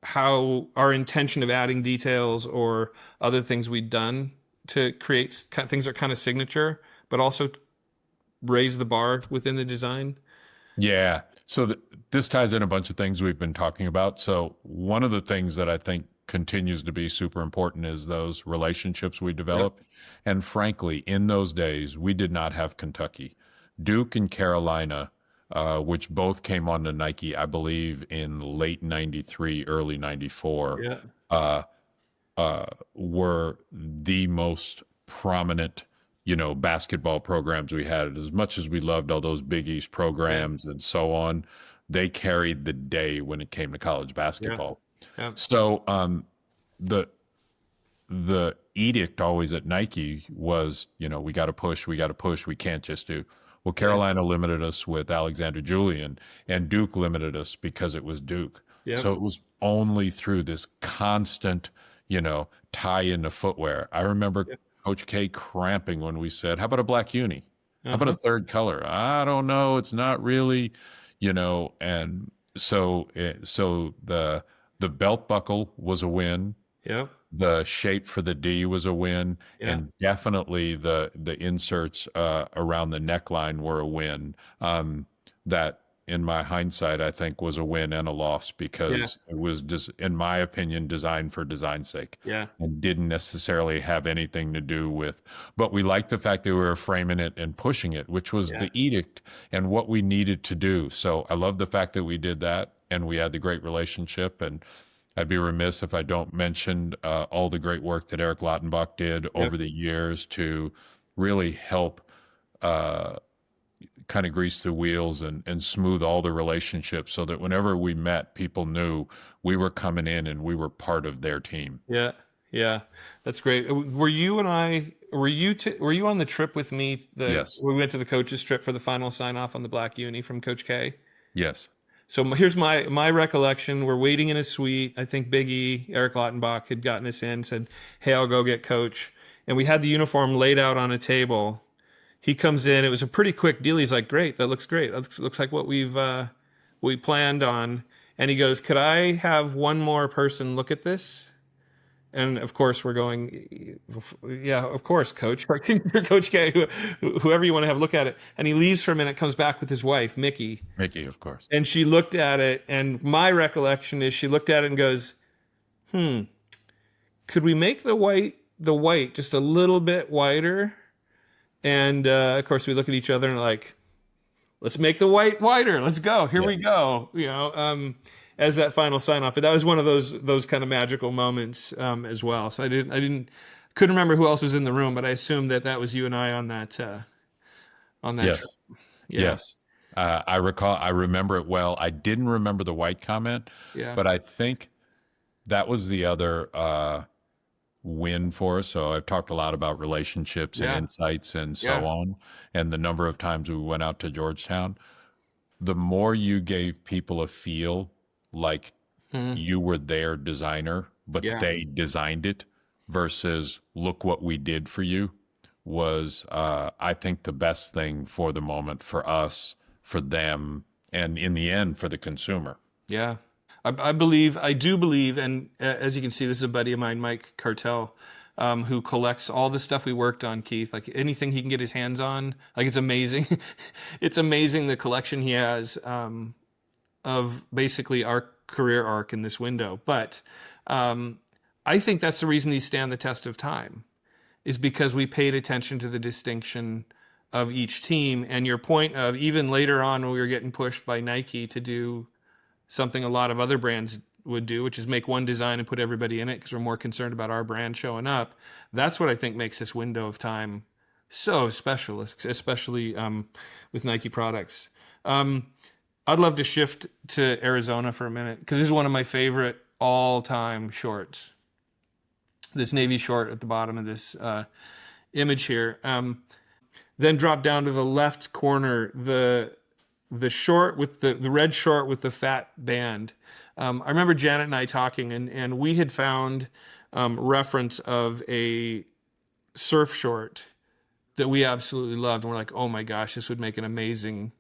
Speaker 2: how our intention of adding details or other things we'd done to create things that are kind of signature, but also raise the bar within the design. Yeah.
Speaker 3: So this ties in a bunch of things we've been talking about. So one of the things that I think continues to be super important is those relationships we develop. And frankly, in those days, we did not have Kentucky. Duke and Carolina, which both came on to Nike, I believe, in late 93, early 94, were the most prominent, basketball programs we had. As much as we loved all those Big East programs and so on, they carried the day when it came to college basketball. So the edict always at Nike was, we got to push, we can't just do. Well, Carolina limited us with Alexander Julian, and Duke limited us because it was Duke. So it was only through this constant, tie into footwear. I remember Coach K cramping when we said, how about a black uni? How about a third color? I don't know. It's not really, and so the the belt buckle was a win.
Speaker 2: Yep.
Speaker 3: The shape for the D was a win,
Speaker 2: Yeah.
Speaker 3: and definitely the inserts around the neckline were a win. That, in my hindsight, I think was a win and a loss because it was just, in my opinion, designed for design's sake.
Speaker 2: Yeah.
Speaker 3: And didn't necessarily have anything to do with, but we liked the fact that we were framing it and pushing it, which was the edict and what we needed to do. So I love the fact that we did that, and we had the great relationship. And I'd be remiss if I don't mention all the great work that Eric Lautenbach did over the years to really help kind of grease the wheels and smooth all the relationships, so that whenever we met, people knew we were coming in and we were part of their team.
Speaker 2: Yeah. Yeah. That's great. Were you on the trip with me?
Speaker 3: Yes.
Speaker 2: We went to the coaches trip for the final sign off on the black uni from Coach K.
Speaker 3: Yes.
Speaker 2: So here's my recollection. We're waiting in a suite. I think Big E, Eric Lautenbach, had gotten us in, said, "Hey, I'll go get Coach." And we had the uniform laid out on a table. He comes in. It was a pretty quick deal. He's like, "Great, that looks great. That looks like what we planned on." And he goes, "Could I have one more person look at this?" And of course, we're going, "Yeah, of course, Coach." Coach K, whoever you want to have look at it. And he leaves for a minute, comes back with his wife, Mickey.
Speaker 3: Mickey, of course.
Speaker 2: And she looked at it, and my recollection is she looked at it and goes, could we make the white just a little bit whiter? And of course, we look at each other and like, let's make the white whiter. Let's go. Here we go. As that final sign off. But that was one of those kind of magical moments as well. So I couldn't remember who else was in the room, but I assumed that was you and I on that trip.
Speaker 3: Yeah. Yes. I remember it well. I didn't remember the white comment, but I think that was the other win for us. So I've talked a lot about relationships and insights and so on, and the number of times we went out to Georgetown. The more you gave people a feel like you were their designer, but they designed it, versus look what we did for you, was I think the best thing for the moment, for us, for them, and in the end for the consumer.
Speaker 2: Yeah. I do believe, and as you can see, this is a buddy of mine, Mike Cartel, who collects all the stuff we worked on, Keith, like anything he can get his hands on. Like, it's amazing. It's amazing the collection he has of basically our career arc in this window. But I think that's the reason these stand the test of time, is because we paid attention to the distinction of each team. And your point of even later on when we were getting pushed by Nike to do something a lot of other brands would do, which is make one design and put everybody in it because we're more concerned about our brand showing up. That's what I think makes this window of time so special, especially with Nike products. I'd love to shift to Arizona for a minute, because this is one of my favorite all-time shorts. This navy short at the bottom of this image here. Then drop down to the left corner, the short with the red short with the fat band. I remember Janet and I talking, and we had found reference of a surf short that we absolutely loved. And we're like, oh my gosh, this would make an amazing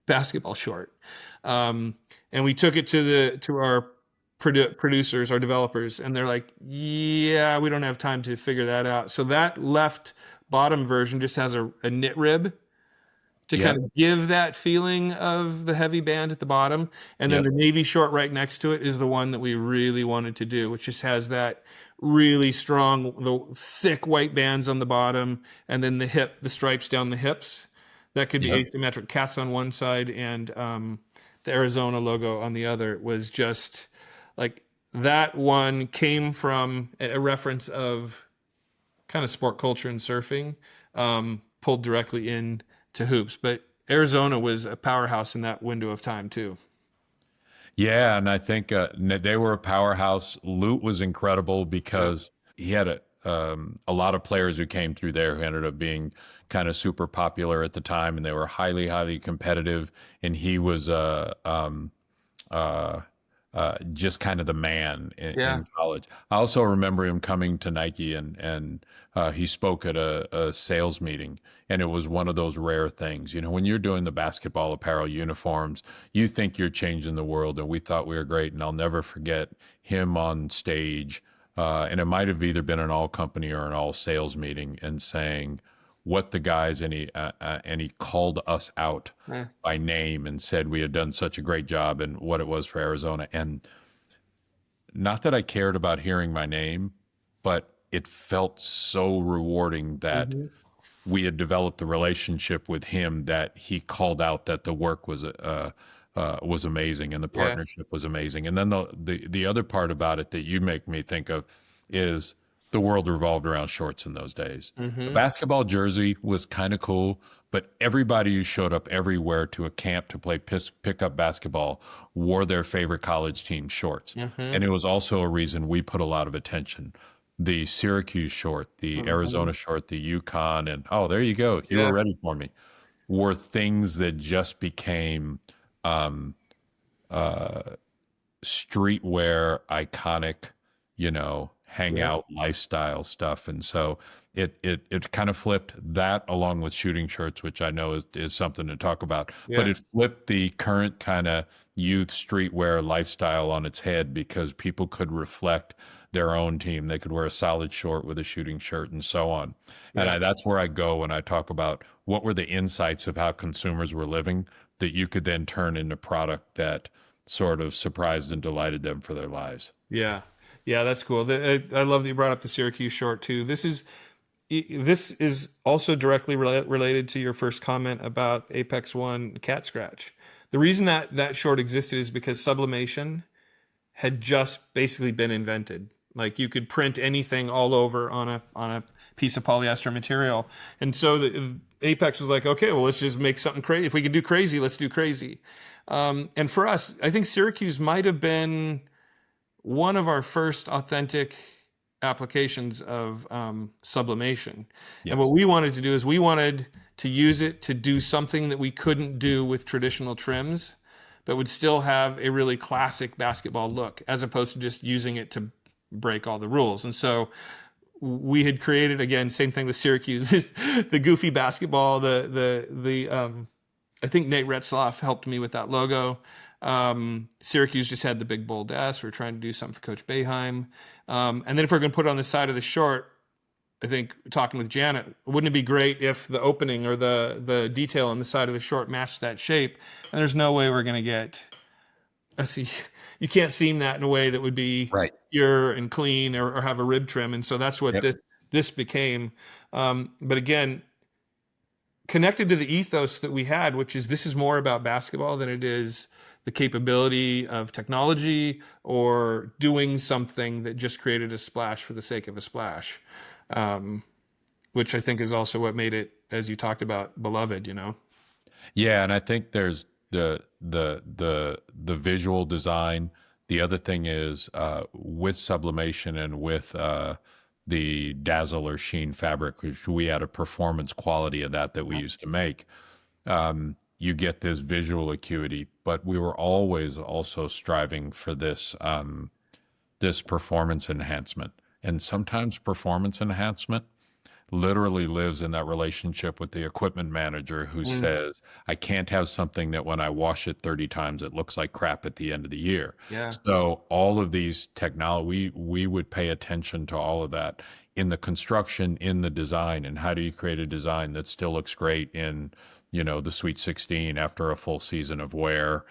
Speaker 2: basketball short. And we took it to our producers, our developers, and they're like, yeah, we don't have time to figure that out. So that left bottom version just has a knit rib to kind of give that feeling of the heavy band at the bottom. And then the navy short right next to it is the one that we really wanted to do, which just has that really strong, the thick white bands on the bottom, and then the stripes down the hips. That could be asymmetric cats on one side and the Arizona logo on the other. Was just like, that one came from a reference of kind of sport culture and surfing, pulled directly in to hoops. But Arizona was a powerhouse in that window of time too.
Speaker 3: Yeah, and I think they were a powerhouse. Lute was incredible because he had a lot of players who came through there who ended up being kind of super popular at the time, and they were highly, highly competitive. And he was just kind of the man
Speaker 2: Yeah.
Speaker 3: in college. I also remember him coming to Nike and he spoke at a sales meeting, and it was one of those rare things. When you're doing the basketball apparel uniforms, you think you're changing the world, and we thought we were great. And I'll never forget him on stage, and it might have either been an all company or an all sales meeting, and saying what the guys, and he called us out by name and said we had done such a great job and what it was for Arizona. And not that I cared about hearing my name, but it felt so rewarding that we had developed the relationship with him, that he called out that the work was amazing and the partnership was amazing. And then the other part about it that you make me think of is the world revolved around shorts in those days. The basketball jersey was kind of cool, but everybody who showed up everywhere to a camp to play pickup basketball wore their favorite college team shorts. And it was also a reason we put a lot of attention. The Syracuse short, the Arizona short, the UConn, and there you go. You were ready for me. Were things that just became streetwear, iconic, hangout lifestyle stuff. And so it kind of flipped that, along with shooting shirts, which I know is something to talk about, but it flipped the current kind of youth streetwear lifestyle on its head, because people could reflect their own team. They could wear a solid short with a shooting shirt and so on. And that's where I go when I talk about what were the insights of how consumers were living that you could then turn into product that sort of surprised and delighted them for their lives.
Speaker 2: Yeah. Yeah, that's cool. I love that you brought up the Syracuse short too. This is also directly related to your first comment about Apex One cat scratch. The reason that short existed is because sublimation had just basically been invented. Like, you could print anything all over on a piece of polyester material, and so the Apex was like, okay, well, let's just make something crazy. If we could do crazy, let's do crazy. And for us, I think Syracuse might have been one of our first authentic applications of sublimation. Yes. And what we wanted to do is we wanted to use it to do something that we couldn't do with traditional trims, but would still have a really classic basketball look, as opposed to just using it to break all the rules. And so we had created, again, same thing with Syracuse, the goofy basketball, I think Nate Retzloff helped me with that logo. Syracuse just had the big bold S. We're trying to do something for Coach Boeheim. And then if we're going to put it on the side of the short, I think, talking with Janet, wouldn't it be great if the opening or the detail on the side of the short matched that shape? And there's no way we're going to get, you can't seam that in a way that would be pure and clean or have a rib trim. And so that's what this became. But again, connected to the ethos that we had, which is this is more about basketball than it is the capability of technology or doing something that just created a splash for the sake of a splash, which I think is also what made it, as you talked about, beloved,
Speaker 3: Yeah, and I think there's the visual design. The other thing is with sublimation and with the dazzle or sheen fabric, which we had a performance quality of that we used to make. You get this visual acuity, but we were always also striving for this this performance enhancement. And sometimes performance enhancement literally lives in that relationship with the equipment manager who says, I can't have something that when I wash it 30 times, it looks like crap at the end of the year. Yeah. So all of these technology, we would pay attention to all of that in the construction, in the design, and how do you create a design that still looks great in, the Sweet 16 after a full season of wear,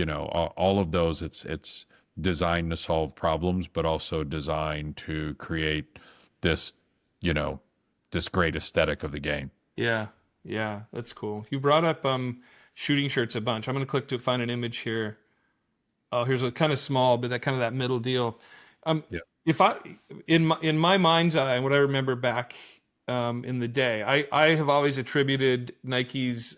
Speaker 3: all of those, it's designed to solve problems, but also designed to create this, this great aesthetic of the game.
Speaker 2: Yeah, that's cool. You brought up shooting shirts a bunch. I'm going to click to find an image here. Oh, here's a kind of small, but that middle deal. If I in my mind's eye, and what I remember back in the day, I have always attributed Nike's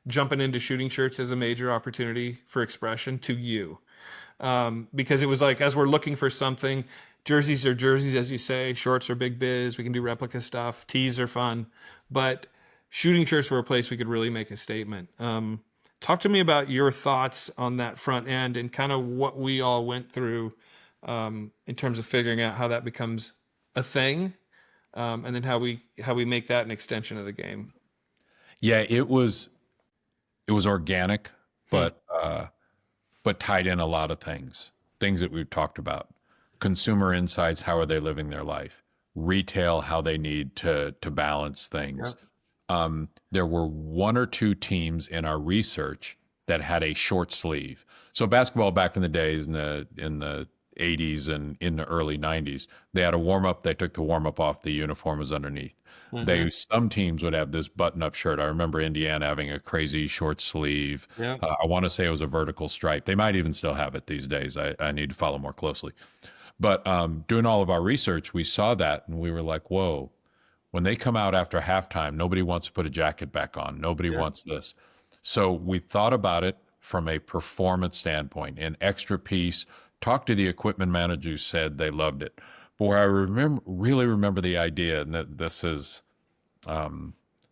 Speaker 2: jumping into shooting shirts as a major opportunity for expression to you, because it was like, as we're looking for something. Jerseys are jerseys, as you say. Shorts are big biz. We can do replica stuff. Tees are fun. But shooting shirts were a place we could really make a statement. Talk to me about your thoughts on that front end and kind of what we all went through in terms of figuring out how that becomes a thing, and then how we make that an extension of the game.
Speaker 3: Yeah, it was organic, but tied in a lot of things that we've talked about. Consumer insights, how are they living their life? Retail, how they need to balance things. There were one or two teams in our research that had a short sleeve. So basketball back in the days in the 80s and in the early 90s, they had a warm up. They took the warm up off. The uniform was underneath. Some teams would have this button up shirt. I remember Indiana having a crazy short sleeve. I want to say it was a vertical stripe. They might even still have it these days. I need to follow more closely. But doing all of our research, we saw that and we were like, whoa, when they come out after halftime, nobody wants to put a jacket back on. Nobody wants this. So we thought about it from a performance standpoint, an extra piece. Talked to the equipment manager who said they loved it. But where I really remember the idea, and that this is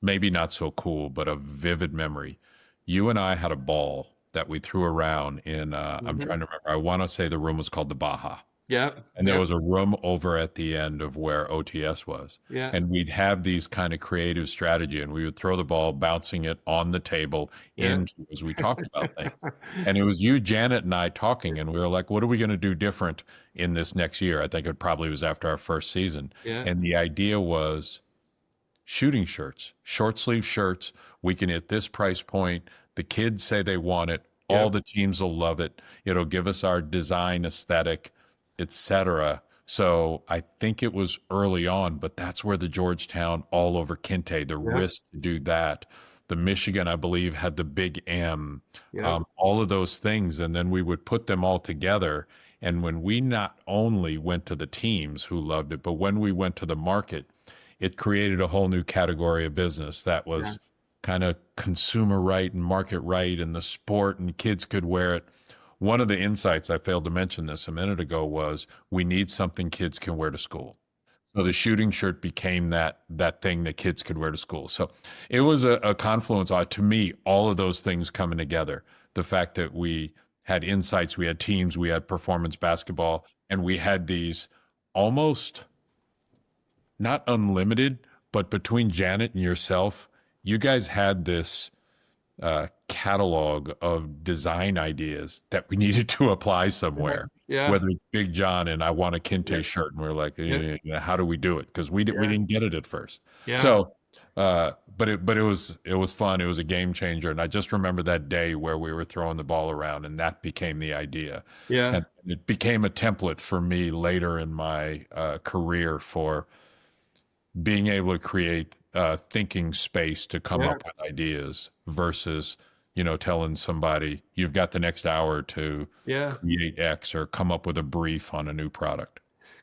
Speaker 3: maybe not so cool, but a vivid memory. You and I had a ball that we threw around in, I'm trying to remember, I want to say the room was called the Baja.
Speaker 2: Yeah.
Speaker 3: And there was a room over at the end of where OTS was. Yeah. And we'd have these kind of creative strategy, and we would throw the ball, bouncing it on the table into as we talked about things. And it was you, Janet, and I talking, and we were like, what are we going to do different in this next year? I think it probably was after our first season. Yeah. And the idea was shooting shirts, short sleeve shirts. We can hit this price point. The kids say they want it. Yep. All the teams will love it. It'll give us our design aesthetic, etc. So I think it was early on, but that's where the Georgetown all over Kente, the risk to do that. The Michigan, I believe, had the Big M, all of those things. And then we would put them all together. And when we not only went to the teams who loved it, but when we went to the market, it created a whole new category of business that was kind of consumer right and market right, and the sport, and kids could wear it. One of the insights, I failed to mention this a minute ago, was we need something kids can wear to school. So the shooting shirt became that thing that kids could wear to school. So it was a confluence, to me, all of those things coming together. The fact that we had insights, we had teams, we had performance basketball, and we had these almost not unlimited, but between Janet and yourself, you guys had this catalog of design ideas that we needed to apply somewhere. Yeah. Whether it's Big John and I want a Kente shirt, and we're like, how do we do it? Because we didn't get it at first. Yeah. So, but it was fun. It was a game changer, and I just remember that day where we were throwing the ball around, and that became the idea. Yeah, and it became a template for me later in my career for being able to create thinking space to come up with ideas versus, telling somebody you've got the next hour to create X or come up with a brief on a new product.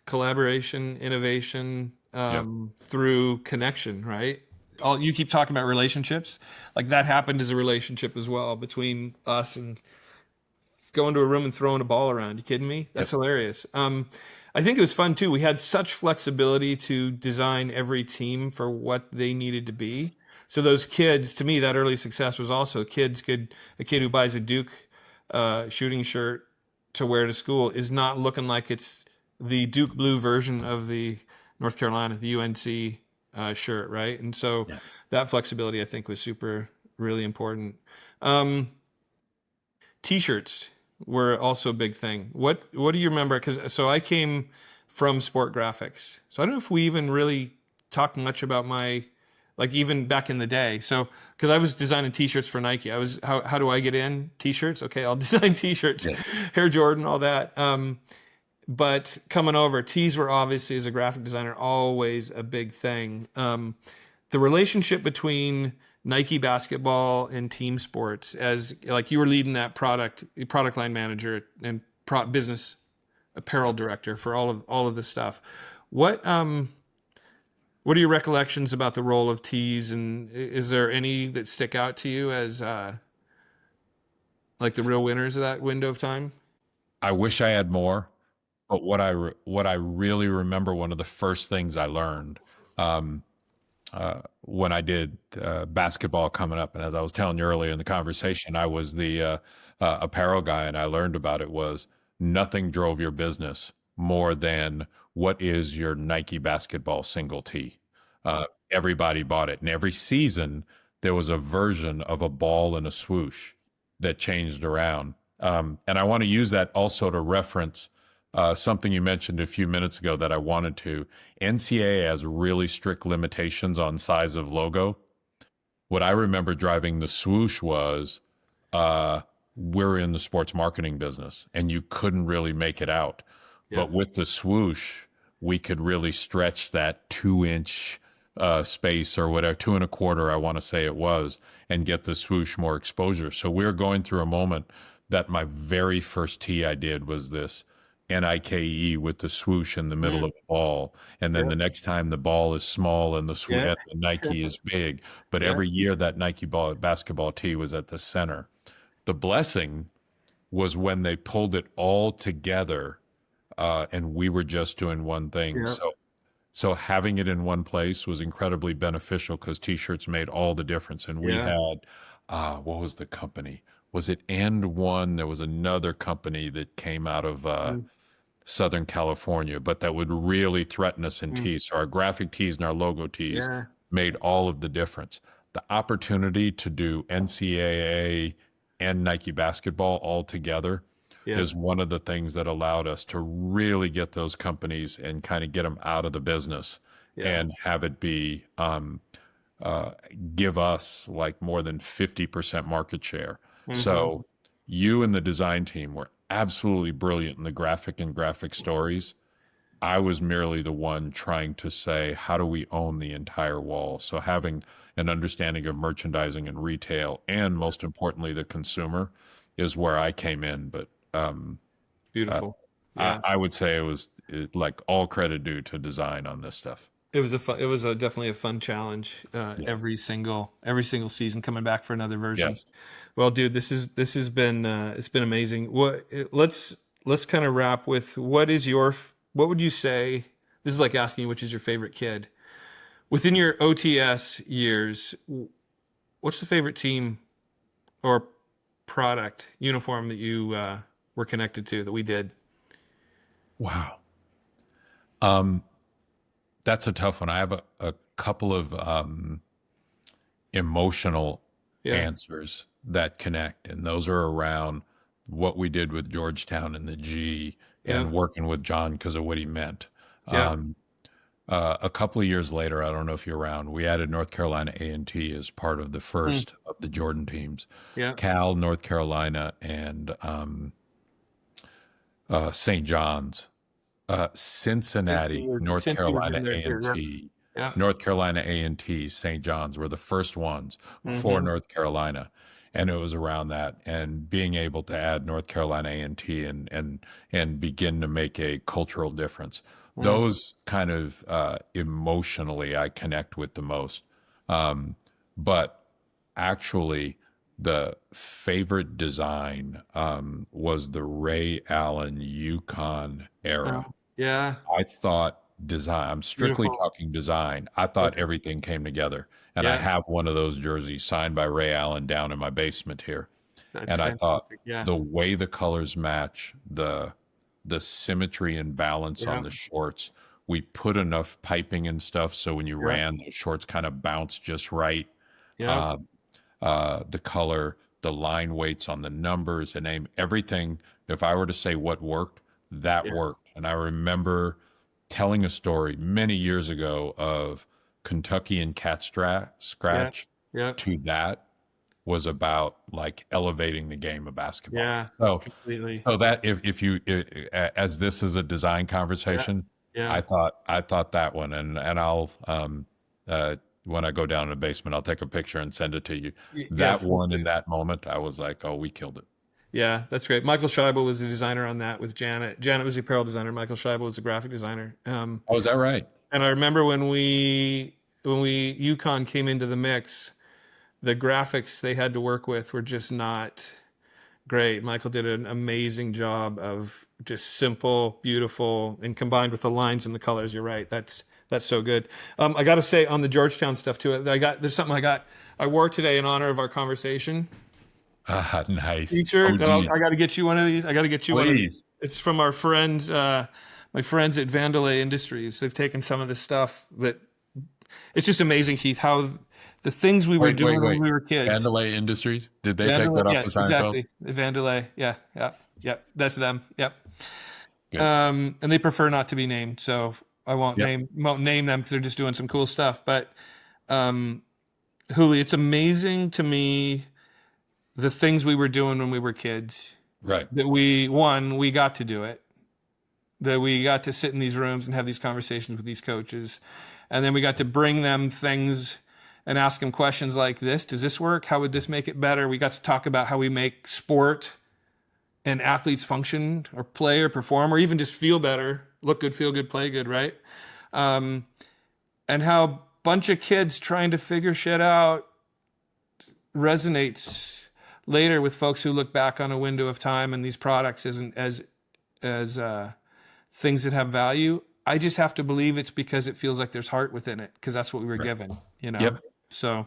Speaker 2: Collaboration, innovation, through connection, right? You keep talking about relationships. Like that happened as a relationship as well between us, and going to a room and throwing a ball around. You kidding me? That's hilarious. I think it was fun too. We had such flexibility to design every team for what they needed to be. So those kids, to me, that early success was also a kid who buys a Duke shooting shirt to wear to school is not looking like it's the Duke blue version of the North Carolina, the UNC shirt, right? And so that flexibility, I think, was really important. T-shirts were also a big thing. What do you remember? So I came from sport graphics. So I don't know if we even really talked much about even back in the day. So, because I was designing T-shirts for Nike. How do I get in? T-shirts? Okay, I'll design T-shirts. Air Jordan, all that. But coming over, tees were obviously, as a graphic designer, always a big thing. The relationship between Nike basketball and team sports, as like you were leading that product line manager and business apparel director for all of this stuff. What are your recollections about the role of tees, and is there any that stick out to you as like the real winners of that window of time?
Speaker 3: I wish I had more, but what I really remember, one of the first things I learned, when I did basketball coming up. And as I was telling you earlier in the conversation, I was the apparel guy, and I learned about it was nothing drove your business more than what is your Nike basketball single tee. Everybody bought it. And every season, there was a version of a ball and a swoosh that changed around. And I want to use that also to reference something you mentioned a few minutes ago that I wanted to. NCAA has really strict limitations on size of logo. What I remember driving the swoosh was we're in the sports marketing business, and you couldn't really make it out. Yeah. But with the swoosh, we could really stretch that 2-inch space or whatever, 2.25, I want to say it was, and get the swoosh more exposure. So we're going through a moment that my very first tee I did was this Nike with the swoosh in the middle of the ball. And then the next time the ball is small and the swoosh at the Nike is big. But every year that Nike basketball tee was at the center. The blessing was when they pulled it all together and we were just doing one thing. So having it in one place was incredibly beneficial because T-shirts made all the difference. And we had, what was the company? Was it And One? There was another company that came out of Southern California, but that would really threaten us in tees. So our graphic tees and our logo tees made all of the difference. The opportunity to do NCAA and Nike basketball all together is one of the things that allowed us to really get those companies and kind of get them out of the business and have it be give us like more than 50% market share. So you and the design team were absolutely brilliant in the graphic stories. I was merely the one trying to say, how do we own the entire wall? So having an understanding of merchandising and retail, and most importantly, the consumer, is where I came in. But
Speaker 2: beautiful.
Speaker 3: I would say it was like all credit due to design on this stuff.
Speaker 2: It was definitely a fun challenge. Every single season coming back for another version.
Speaker 3: Yes.
Speaker 2: Well, dude, this has been it's been amazing. Let's kind of wrap with what would you say? This is like asking you which is your favorite kid within your OTS years. What's the favorite team or product uniform that you were connected to that we did?
Speaker 3: Wow. That's a tough one. I have a couple of emotional answers that connect, and those are around what we did with Georgetown and the G and working with John because of what he meant. A couple of years later, I don't know if you're around, we added North Carolina A&T as part of the first of the Jordan teams. Cal, North Carolina, and St. John's. Cincinnati, North Carolina A&T, North Carolina A&T, St. John's were the first ones for North Carolina. And it was around that, and being able to add North Carolina A&T and begin to make a cultural difference. Those kind of emotionally I connect with the most. But actually, the favorite design was the Ray Allen Yukon era. I thought design, I'm strictly talking design. I thought everything came together. And I have one of those jerseys signed by Ray Allen down in my basement here. That's and fantastic. I thought the way the colors match, the symmetry and balance on the shorts, we put enough piping and stuff so when you ran, the shorts kind of bounced just right. The color, the line weights on the numbers, the name, everything. If I were to say what worked, that worked. And I remember telling a story many years ago of Kentucky and Cat Scratch to that was about like elevating the game of basketball.
Speaker 2: Completely.
Speaker 3: So that if you, as this is a design conversation, I thought that one, and I'll, when I go down in the basement, I'll take a picture and send it to you. That one in that moment, I was like, oh, we killed it.
Speaker 2: Yeah, that's great. Michael Scheibel was the designer on that with Janet. Janet was the apparel designer. Michael Scheibel was the graphic designer.
Speaker 3: Oh, is that right?
Speaker 2: And I remember when UConn came into the mix, the graphics they had to work with were just not great. Michael did an amazing job of just simple, beautiful, and combined with the lines and the colors. You're right. That's That's so good. I got to say on the Georgetown stuff too, there's something I wore today in honor of our conversation.
Speaker 3: Nice.
Speaker 2: T-shirt. I got to get you one of these. I got to get you one of these.
Speaker 3: Please.
Speaker 2: It's from our friends, my friends at Vandelay Industries. They've taken some of this stuff that it's just amazing, Keith, how the things we were doing when we were kids.
Speaker 3: Vandelay Industries? Did they take that off the Seinfeld?
Speaker 2: Exactly. Vandelay. Yeah. That's them. Yep.
Speaker 3: Good.
Speaker 2: And they prefer not to be named, so I won't name them because they're just doing some cool stuff. But Huli, it's amazing to me the things we were doing when we were kids.
Speaker 3: Right.
Speaker 2: That we got to do it. That we got to sit in these rooms and have these conversations with these coaches. And then we got to bring them things and ask them questions like this. Does this work? How would this make it better? We got to talk about how we make sport and athletes function or play or perform or even just feel better, look good, feel good, play good, right? And how a bunch of kids trying to figure shit out resonates later with folks who look back on a window of time and these products isn't as things that have value. I just have to believe it's because it feels like there's heart within it because that's what we were given, you know?
Speaker 3: Yep.
Speaker 2: So,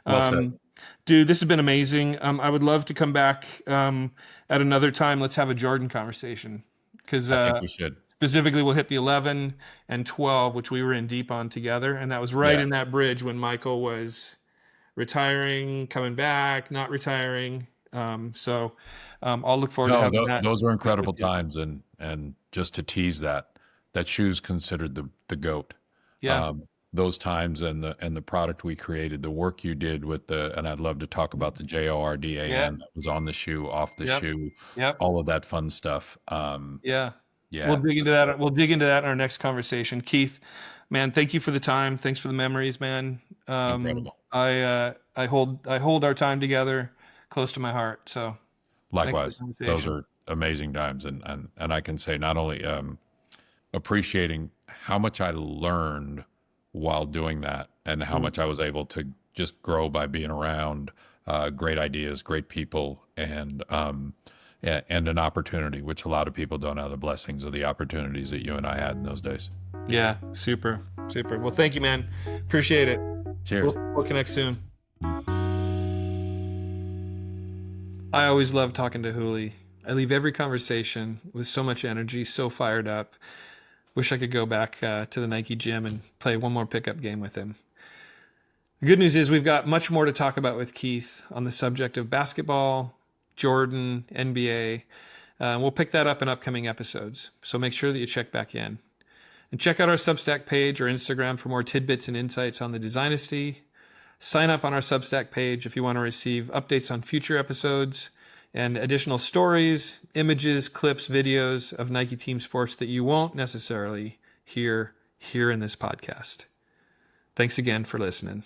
Speaker 3: Well said.
Speaker 2: dude, this has been amazing. I would love to come back at another time. Let's have a Jordan conversation because
Speaker 3: I think we should.
Speaker 2: specifically we'll hit the 11 and 12, which we were in deep on together. And that was right in that bridge when Michael was retiring, coming back, not retiring. So I'll look forward to having that.
Speaker 3: Those were incredible times. And just to tease that shoe's considered the GOAT.
Speaker 2: Yeah.
Speaker 3: Those times and the product we created, the work you did with and I'd love to talk about the JORDAN that was on the shoe, off the shoe, all of that fun stuff.
Speaker 2: Yeah. We'll dig into that. We'll dig into that in our next conversation. Keith, man, thank you for the time. Thanks for the memories, man.
Speaker 3: Incredible.
Speaker 2: I hold our time together close to my heart. So
Speaker 3: likewise, those are amazing times. And I can say not only appreciating how much I learned while doing that and how much I was able to just grow by being around great ideas, great people, and an opportunity, which a lot of people don't have the blessings of the opportunities that you and I had in those days.
Speaker 2: Yeah, super. Well, thank you, man. Appreciate it.
Speaker 3: Cheers.
Speaker 2: We'll connect soon. I always love talking to Huli. I leave every conversation with so much energy, so fired up. Wish I could go back to the Nike gym and play one more pickup game with him. The good news is we've got much more to talk about with Keith on the subject of basketball, Jordan, NBA. We'll pick that up in upcoming episodes, so make sure that you check back in. And check out our Substack page or Instagram for more tidbits and insights on the Designesty. Sign up on our Substack page if you want to receive updates on future episodes and additional stories, images, clips, videos of Nike team sports that you won't necessarily hear here in this podcast. Thanks again for listening.